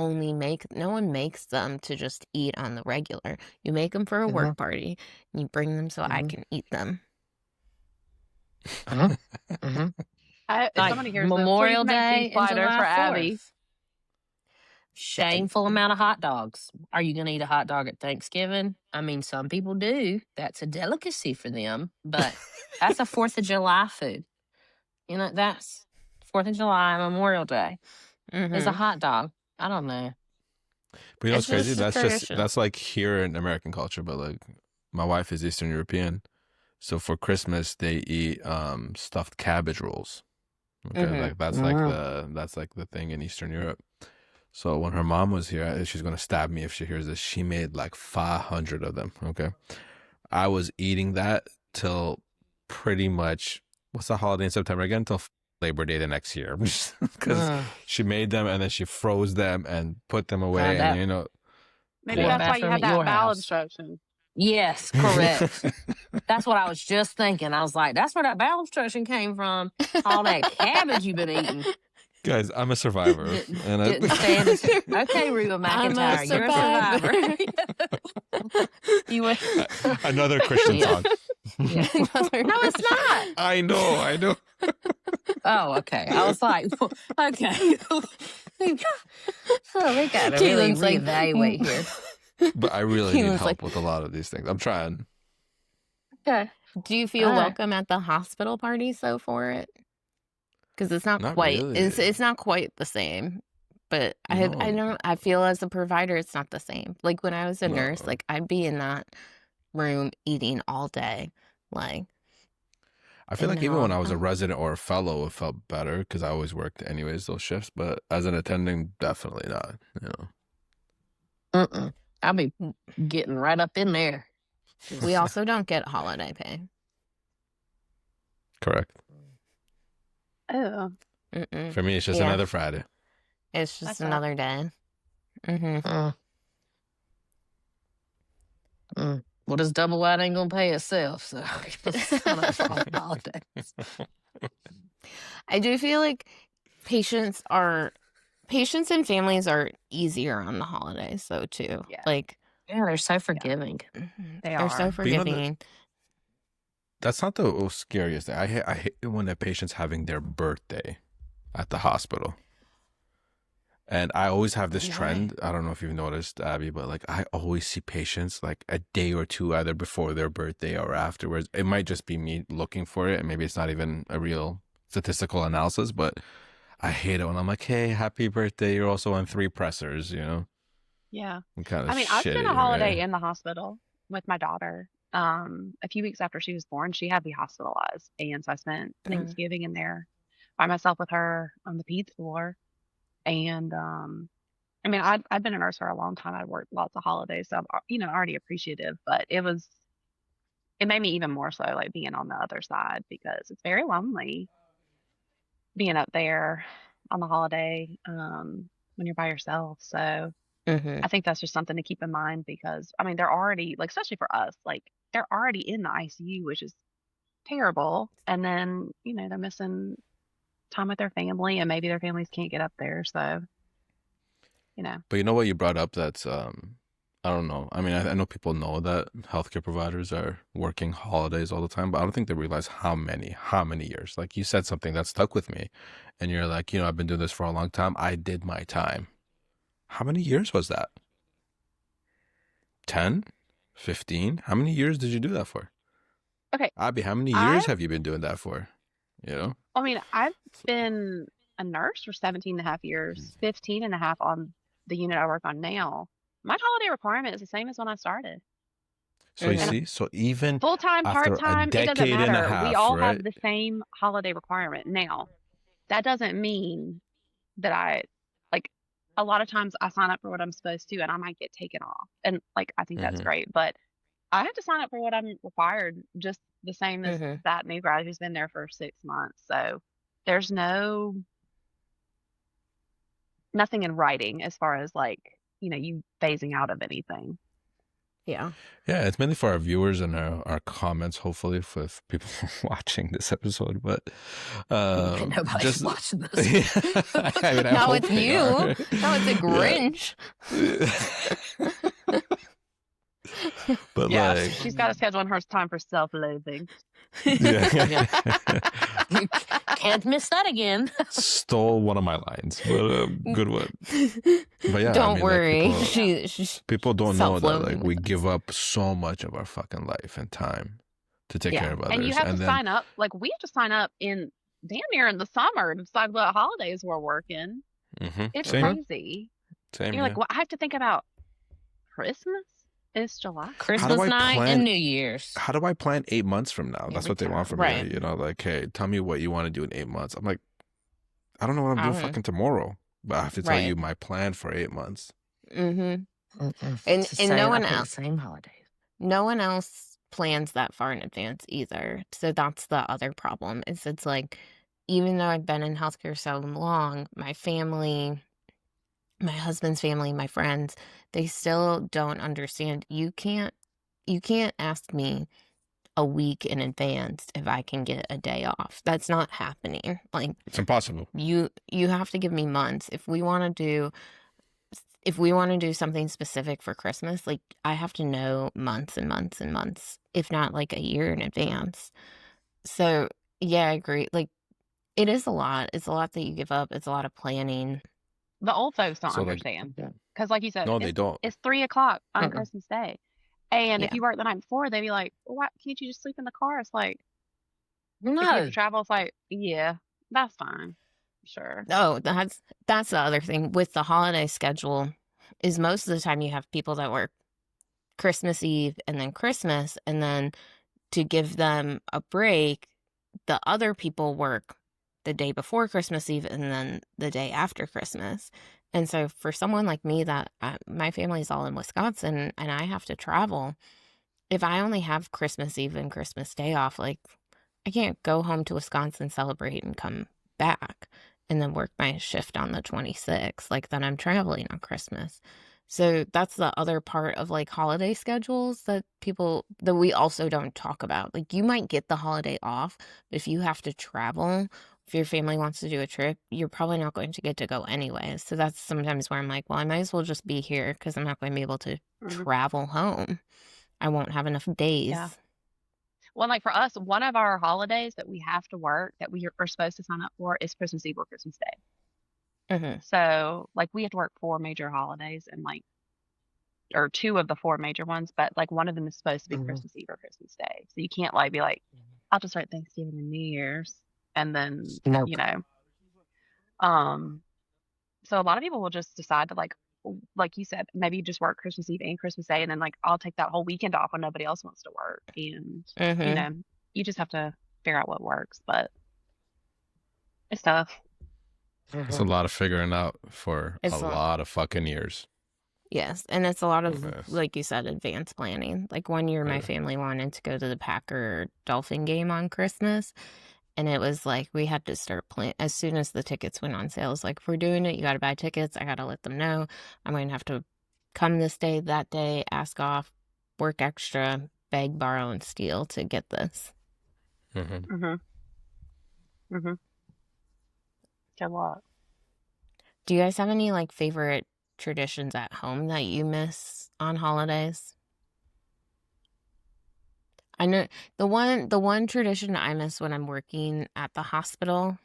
one makes them to just eat on the regular. You make them for a work party, and you bring them so I Mhm. can eat them. Mhm. Mhm. If Like somebody hears this, please Memorial make Day these and sliders July for Abby. 4th. Shameful amount of hot dogs. Are you going to eat a hot dog at Thanksgiving? I mean, some people do. That's a delicacy for them, but that's a 4th of July food. You know, that's 4th of July, Memorial Day is a Mm-hmm. hot dog. I don't know. But you know what's It's crazy? just a tradition. That's like here in American culture, but like my wife is Eastern European, so for Christmas they eat stuffed cabbage rolls. Okay, Mhm. like that's like the thing in Eastern Europe. So when her mom was here, she's gonna stab me if she hears this. She made like 500 of them. Okay, I was eating that till pretty much what's the holiday in September again? Till Labor Day the next year, because she made them and then she froze them and put them away, Find and out. you know. Maybe Poor Yeah. that's why you bathroom had at that your bowel house. obstruction. Yes, correct. That's what I was just thinking. I was like, that's where that bowel obstruction came from. All that cabbage you've been eating. Guys, I'm a survivor, and Didn't stand it. Okay, Reba I'm a McEntire, you're a survivor. You were. another Christian song. Yeah. No, it's not. I know. Oh, okay. I was like, okay. Oh, we got to really Kaitlyn's like, reevaluate here. But I really need Kaitlyn's help like, with a lot of these things. I'm trying. Okay. do you feel All right. welcome at the hospital parties though for it? Because it's not Not quite. really. It's not quite the same. But No. I feel as a provider, it's not the same. Like when I was a No. nurse, like I'd be in that room eating all day, like. I feel And like even when I was a now, resident or a fellow, it felt better because I always worked anyways those shifts. But as an attending, definitely not. You know. I'll be getting right up in there. we also don't get holiday pay. Correct. Oh, Mm-mm. For me, it's just Yeah. another Friday. It's just That's another day. Mm-hmm. Well, this double wide ain't gonna pay itself, so it's not on holidays. I do feel like patients and families are easier on the holidays though too. Yeah. Like, Yeah, they're so forgiving. They they're so are. But you know forgiving. That's not the scariest thing. I hate it when a patient's having their birthday at the hospital. And I always have this trend. I don't know if you've noticed, Abby, but like I always see patients like a day or two either before their birthday or afterwards. It might just be me looking for it, and maybe it's not even a real statistical analysis, but I hate it when I'm like, hey, happy birthday. You're also on 3 pressers, you know? Yeah. I'm kind of I mean, I spent a shitty, holiday right? in the hospital with my daughter. A few weeks after she was born, she had to be hospitalized. And so I spent Thanksgiving in there by myself with her on the peds floor. And I mean, I'd been a nurse for a long time. I'd worked lots of holidays, so I'm, already appreciative. But it made me even more so like being on the other side because it's very lonely being up there on the holiday when you're by yourself. So I think that's just something to keep in mind because I mean they're already like especially for us like they're already in the ICU, which is terrible. And then they're missing time with their family, and maybe their families can't get up there. So But you know what you brought up that's I don't know. I mean, I know people know that healthcare providers are working holidays all the time, but I don't think they realize how many years. Like you said something that stuck with me, and you're like, I've been doing this for a long time. I did my time. How many years was that? 10? 15? How many years did you do that for? Okay. Abby, how many years have you been doing that for? I mean, I've been a nurse for 17 and a half years, 15 and a half on the unit I work on now. My holiday requirement is the same as when I started. So you see, so even Full-time, after a part-time, it doesn't decade and a matter. We half, all right? have the same holiday requirement. Now, that doesn't mean that a lot of times I sign up for what I'm supposed to and I might get taken off. And I think that's great, but I have to sign up for what I'm required just the same as Mhm. that new grad who's been there for 6 months. So there's nothing in writing as far as like, you phasing out of anything. Yeah. Yeah, it's mainly for our viewers and our comments, hopefully, with people watching this episode. But Nobody's just watching this. I mean, I Now hope it's they you. are. Now it's a Yeah. Grinch. But Yeah, like, she's got to schedule in her time for self-loathing. yeah. You can't miss that again. Stole one of my lines, but good one. But yeah, I Don't mean, worry. like, people don't know that self-loathing like we with give up so much of our fucking life and time to take Yeah. care of others, And you have to then sign up. Like, we have to sign up in damn near in the summer to decide what holidays we're working. It's same, crazy. same. You're like, Yeah. well, I have to think about Christmas. It's July. Christmas I night plan- and New Year's. How do I plan 8 months from now? That's Every what they want time. from Right. me. You know, like, hey, tell me what you want to do in 8 months. I'm like, I don't know what I'm doing fucking tomorrow, but I have to tell you my plan for 8 months. Mm-hmm. It's And the same- no I one pick the else. same holidays. No one else plans that far in advance either. So that's the other problem. It's like, even though I've been in healthcare so long, my family, my husband's family, my friends, they still don't understand. You can't ask me a week in advance if I can get a day off. That's not happening. Like, It's impossible. you have to give me months. If we want to do something specific for Christmas, like, I have to know months and months and months, if not like a year in advance. So yeah, I agree. Like, it is a lot. It's a lot that you give up. It's a lot of planning. The old folks don't So, like, understand. Because, like you said, No, they don't. it's 3:00 on Mm-mm. Christmas Day. And if Yeah. you work the night before, they'd be like, well, why can't you just sleep in the car? It's like, if you have No. to travel, it's like, yeah, that's fine. Sure. Oh, that's the other thing with the holiday schedule, is most of the time you have people that work Christmas Eve and then Christmas, and then to give them a break, the other people work the day before Christmas Eve and then the day after Christmas. And so for someone like me that my family's all in Wisconsin and I have to travel, if I only have Christmas Eve and Christmas Day off, like, I can't go home to Wisconsin, celebrate, and come back and then work my shift on the 26th. Like, then I'm traveling on Christmas. So that's the other part of like holiday schedules that we also don't talk about. Like, you might get the holiday off, but if you have to travel, if your family wants to do a trip, you're probably not going to get to go anyways. So that's sometimes where I'm like, well, I might as well just be here because I'm not going to be able to travel home. I won't have enough days. Yeah. Well, like for us, one of our holidays that we have to work that we are supposed to sign up for is Christmas Eve or Christmas Day. Mm-hmm. So, like, we have to work 4 major holidays and like, or 2 of the 4 major ones, but like one of them is supposed to be Christmas Eve or Christmas Day. So you can't like be like, I'll just write Thanksgiving and New Year's, and then Nope. So a lot of people will just decide to like you said, maybe just work Christmas Eve and Christmas Day, and then like I'll take that whole weekend off when nobody else wants to work, and you just have to figure out what works, but it's tough. It's a lot of figuring out for It's a a lot. lot of fucking years. Yes, and it's a lot of, Yes. like you said, advanced planning. Like, one year, my Yeah. family wanted to go to the Packer Dolphin game on Christmas, and it was like we had to start planning as soon as the tickets went on sale. It's like, if we're doing it, you got to buy tickets. I got to let them know. I'm going to have to come this day, that day, ask off, work extra, beg, borrow, and steal to get this. Mhm. It's a lot. Do you guys have any like favorite traditions at home that you miss on holidays? I know the one tradition I miss when I'm working at the hospital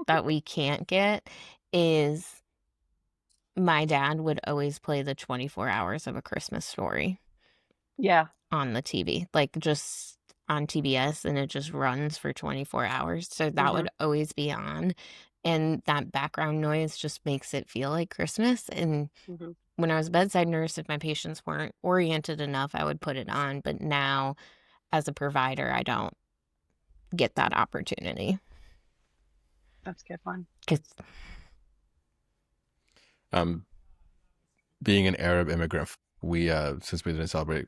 that we can't get is my dad would always play the 24 hours of A Christmas Story Yeah. on the TV, like just on TBS, and it just runs for 24 hours. So that would always be on. And that background noise just makes it feel like Christmas. And when I was a bedside nurse, if my patients weren't oriented enough, I would put it on. But now, as a provider, I don't get that opportunity. That's a good one. 'Cause Being an Arab immigrant, we since we didn't celebrate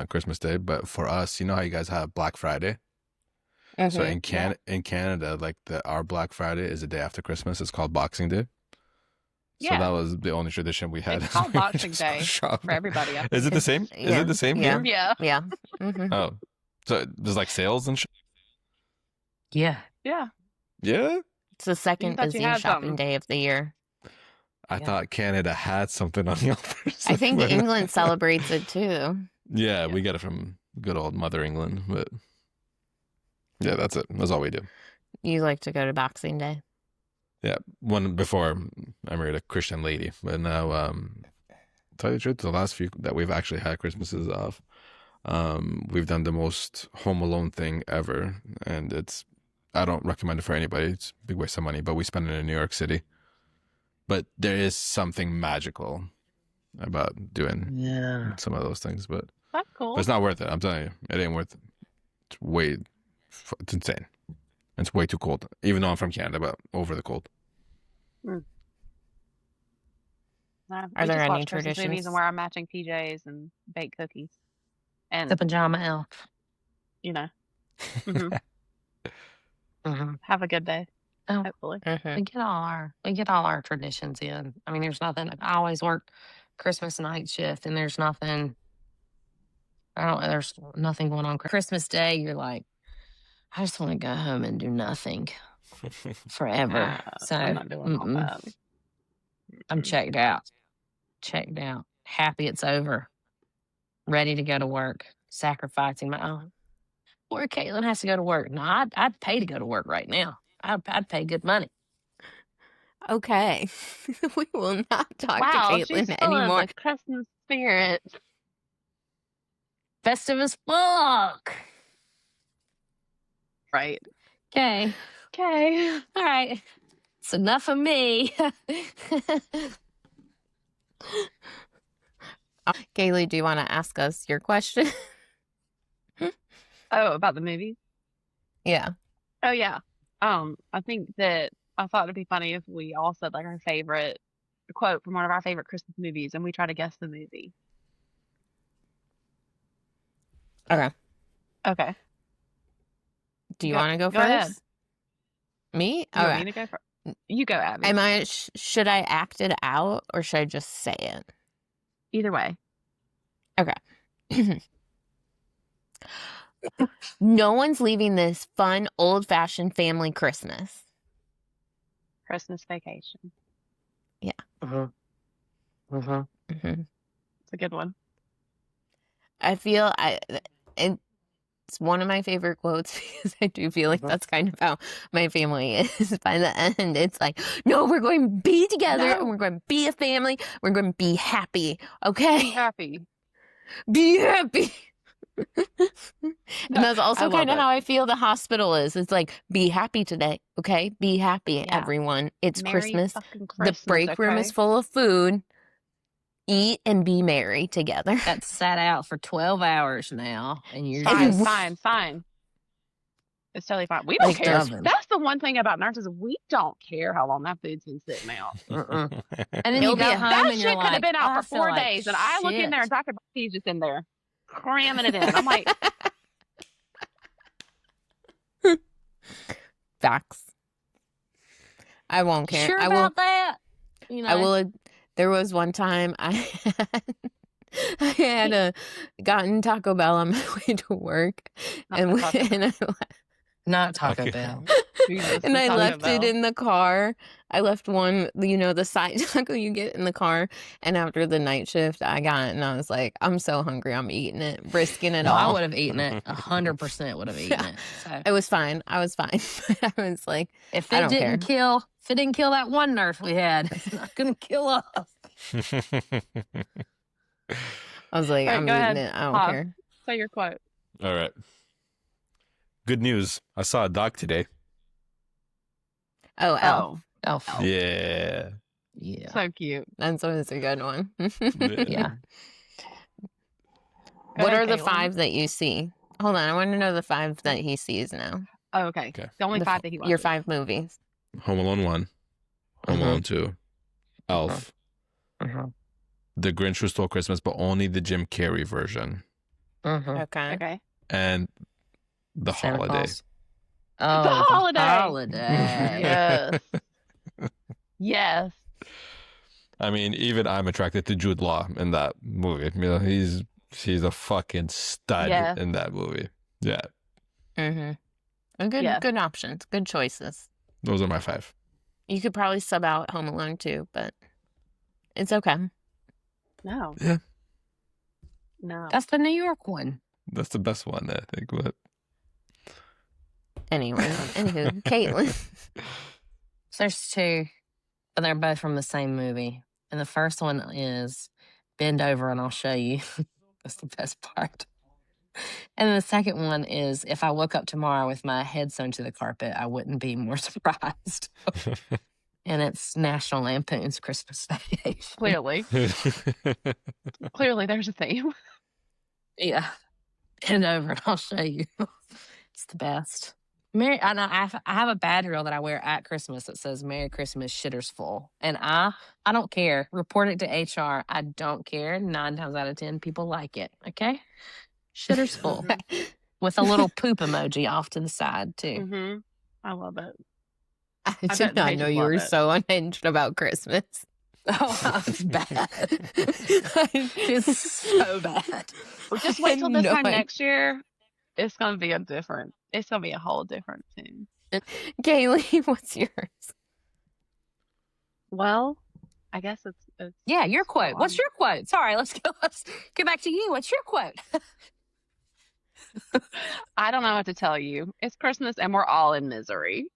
Christmas Day, but for us, you know how you guys have Black Friday? So Mhm. in Canada, like our Black Friday is the day after Christmas. It's called Boxing Day. So Yeah. that was the only tradition we had. It's is called we would Boxing just go Day for shopping. everybody, I Is it think. the same? Is it the same here? Yeah. Yeah. Mhm. Oh, so there's like sales and Yeah. Yeah. yeah. It's the second thought you busiest had shopping something. day of the year. I Yeah. thought Canada had something on the offers. I think England celebrates it too. Yeah, we get it from good old Mother England, but yeah, that's it. That's all we do. You like to go to Boxing Day. Yeah, one before I married a Christian lady, but now, tell you the truth, the last few that we've actually had Christmases off, we've done the most Home Alone thing ever, and I don't recommend it for anybody. It's a big waste of money, but we spend it in New York City. But there is something magical about doing some of those things, but That's cool. it's not worth it. I'm telling you, it ain't worth it. It's insane. It's way too cold, even though I'm from Canada, but over the cold. We Are just there any watch Christmas movies traditions? and wear our matching PJs and bake cookies. And, The pajama elf. you know, mhm, Mhm. have a good day, Oh, hopefully. Mhm. we get all our traditions in. I mean, there's nothing. I always work Christmas night shift, and there's nothing. There's nothing going on. Christmas Day, you're like, I just want to go home and do nothing forever. So I'm not doing all that. I'm checked out. Happy it's over. Ready to go to work. Sacrificing my own. Poor Kaitlyn has to go to work. No, I'd pay to go to work right now. I'd pay good money. Okay. We will not talk Wow, to she's Kaitlyn full anymore. of the Christmas spirit. Festive as fuck. Right. Okay. Okay. All right. It's enough of me. Kaleigh, do you want to ask us your question? Oh, about the movie? Yeah. Oh, yeah. I think that I thought it'd be funny if we all said like our favorite quote from one of our favorite Christmas movies and we try to guess the movie. Okay. Okay. Do you want to go Go first? ahead. Me? You want me Okay. to go first? You go, Abby. Am I? Should I act it out or should I just say it? Either way. Okay. No one's leaving this fun, old-fashioned family Christmas. Christmas Vacation. Mm-hmm. Mm-hmm. hmm It's a good one. I feel it's one of my favorite quotes because I do feel like that's kind of how my family is. By the end, it's like, no, we're going to be together and we're going to be a family. We're going to be happy. Okay? Be happy. Be happy. And that's I also love kind of it. how I feel the hospital is. It's like, be happy today, okay? Be happy, Yeah. everyone. It's Merry Christmas. fucking Christmas. The break room is full of food. Eat and be merry together. That's sat out for 12 hours now, and you're Fine, just fine. It's totally fine. We don't Like care. oven. That's the one thing about nurses. We don't care how long that food's been sitting out. And then It'll you be go a- home That and shit you're could like, have been "Oh, out I for feel 4 like days, and I look in there and shit." Dr. B's just in there cramming it in. I'm like, Facts. I won't care. Sure I about will. that? You know, I will. There was one time I had gotten Taco Bell on my way to work, Not and the Taco Bell. and not Taco Okay. Bell. Jesus, and the I Taco left it Bell. in the car. I left one, the side taco you get in the car. And after the night shift, I got it, and I was like, I'm so hungry. I'm eating it, risking it No, I all. would have eaten it. 100% would have eaten it. So It was fine. I was fine. But I was like, if I it don't care. if it didn't kill that one nurse we had, it's not gonna kill us. I was like, All right, I'm go eating ahead. it. I don't Pause. care. Say your quote. All right. Good news. I saw a doc today. Oh, Elf. Oh, Yeah. yeah. So cute. That's always a good one. Yeah. What ahead, are the Kaitlyn. 5 that you see? Hold on. I want to know the 5 that he sees now. Oh, okay. Okay. The only The 5 that he watches. Your 5 movies. Home Alone 1, Home Mhm. Alone 2, Elf, Mhm. The Grinch Who Stole Christmas, but only the Jim Carrey version, Mhm. Okay. Okay. and The Santa Holiday. Claus. Oh, the holiday. holiday. Yes. Yes. I mean, even I'm attracted to Jude Law in that movie. You know, he's a fucking stud Yes. in that movie. Yeah, Mm-hmm. Good, Yes. good options. Good choices. those are my 5. You could probably sub out Home Alone too, but it's okay. No. Yeah, No. That's the New York one. that's the best one, I think. But Anyway, anywho, Kaitlyn. So there's 2, but they're both from the same movie. And the first one is Bend Over and I'll Show You. That's the best part. And then the second one is if I woke up tomorrow with my head sewn to the carpet, I wouldn't be more surprised. And it's National Lampoon's Christmas Vacation. Clearly. Clearly, there's a theme. Yeah. Bend over and I'll show you. It's the best. I know I have a badge reel that I wear at Christmas that says Merry Christmas, shitter's full. And I don't care. Report it to HR. I don't care. 9 times out of 10, people like it. Okay? Shitter's full. With a little poop emoji off to the side, too. Mm-hmm. I love it. I bet did the not pages know you love were it. so unhinged about Christmas. Oh, I'm bad. It's so bad. Well, just wait till this No, time I- next year. It's gonna be it's gonna be a whole different tune. Kaylee, what's yours? Well, I guess it's Yeah, your quote. What's on. your quote? Sorry, let's get back to you. What's your quote? I don't know what to tell you. It's Christmas and we're all in misery.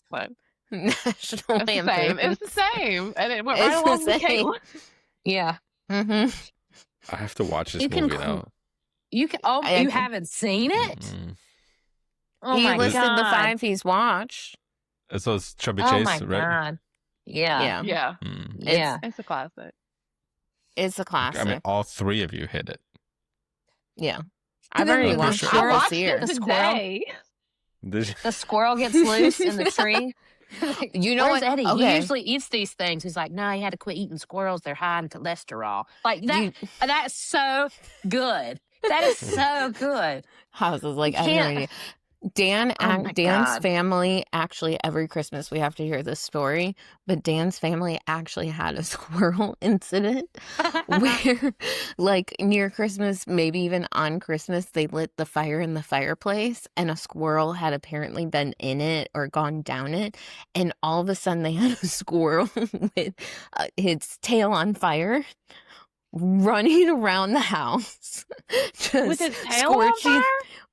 But National it's the same. Lampoon. It's the same. And it went It's right the along with same. Kaitlyn. Yeah. Mm-hmm. I have to watch this You can movie qu- now. You can. Oh, I you can- haven't seen it? Mm. Oh He my listed god! the 5 he's watched. So it's Chubby Oh Chase, my right? god! Yeah. Yeah. Yeah, Mm. Yeah. it's a classic. It's a classic. I mean, all 3 of you hit it. Yeah. And I've then already the watched squirrel- it I this watched year. it The squirrel. today. Did you? The squirrel gets loose in the tree. You know Where's what? Eddie? He Okay. usually eats these things. He's like, no, he had to quit eating squirrels. They're high in cholesterol. Like that. You- That's so good. That is so good. I was like, I have no can't- idea. Dan's God. family, actually, every Christmas we have to hear this story, but Dan's family actually had a squirrel incident where, like, near Christmas, maybe even on Christmas, they lit the fire in the fireplace and a squirrel had apparently been in it or gone down it. And all of a sudden, they had a squirrel with its tail on fire running around the house. Just With his tail on scorching- fire?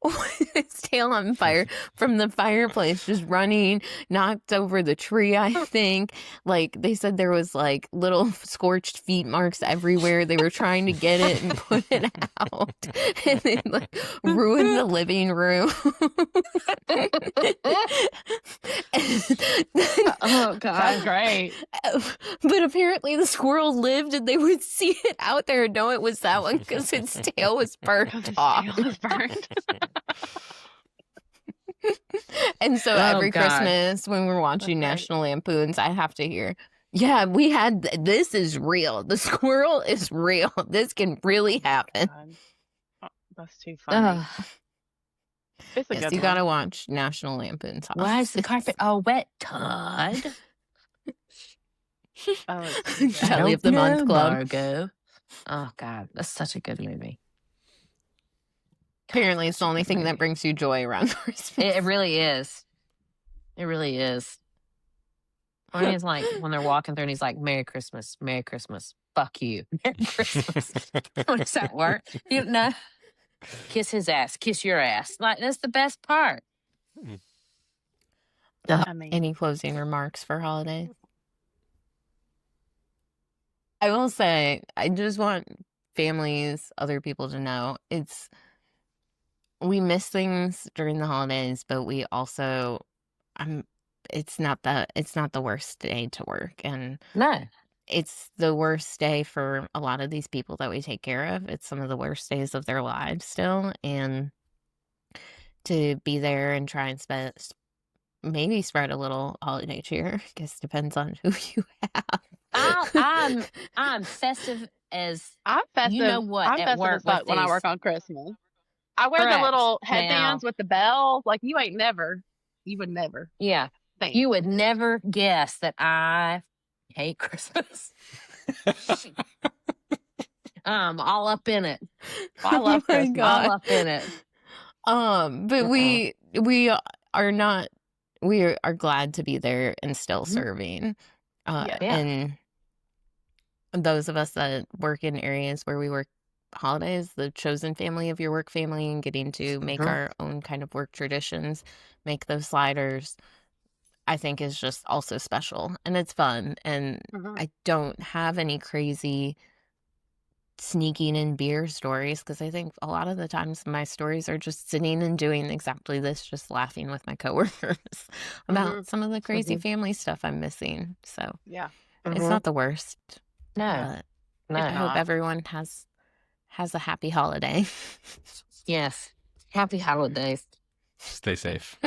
with his tail on fire from the fireplace, just running, knocked over the tree, I think. Like, they said there was, like, little scorched feet marks everywhere. They were trying to get it and put it out. And they, like, ruined the living room. Oh That's god. great. But apparently the squirrel lived and they would see it out there and know it was that one because its tail was burnt Because his off. tail is burned. And so Oh, every God. Christmas when we're watching That's right. National Lampoons, I have to hear, yeah, we had, this is real. The squirrel is real. This can really happen. God. Oh, that's too funny. Ugh. It's a Yes, good you one. gotta watch National Lampoon's House. Why is the carpet all wet, Todd? Oh, it's so good. Jelly of the Month Club. Margo. Oh god, that's such a good movie. Apparently, it's the only thing that brings you joy around Christmas. It really is. It really is. When he's like, when they're walking through and he's like, Merry Christmas, fuck you, Merry Christmas. How does that work? You know? Kiss his ass, kiss your ass. Like, that's the best part. I mean, Any closing remarks for holidays? I will say, I just want families, other people to know we miss things during the holidays, but we also, it's not the worst day to work, and No. it's the worst day for a lot of these people that we take care of. It's some of the worst days of their lives still, and to be there and try and maybe spread a little holiday cheer. I guess depends on who you have. I'm festive as I'm festive. you know what, I'm at festive work as fuck with when I these- work on Christmas. I wear Correct. the little Now- headbands with the bells. Like, you ain't never You would never Yeah. think. You would never guess that I hate Christmas. All up in it. I love Oh my Christmas. God. All up in it. But we are not, we are glad to be there and still serving. Yeah. And those of us that work in areas where we work holidays, the chosen family of your work family, and getting to make our own kind of work traditions, make those sliders, I think is just also special, and it's fun. And I don't have any crazy sneaking in beer stories, because I think a lot of the times my stories are just sitting and doing exactly this, just laughing with my coworkers about some of the crazy family stuff I'm missing. So Yeah. it's not the worst. No. But I No. hope everyone has a happy holiday. Yes. Happy holidays. Stay safe.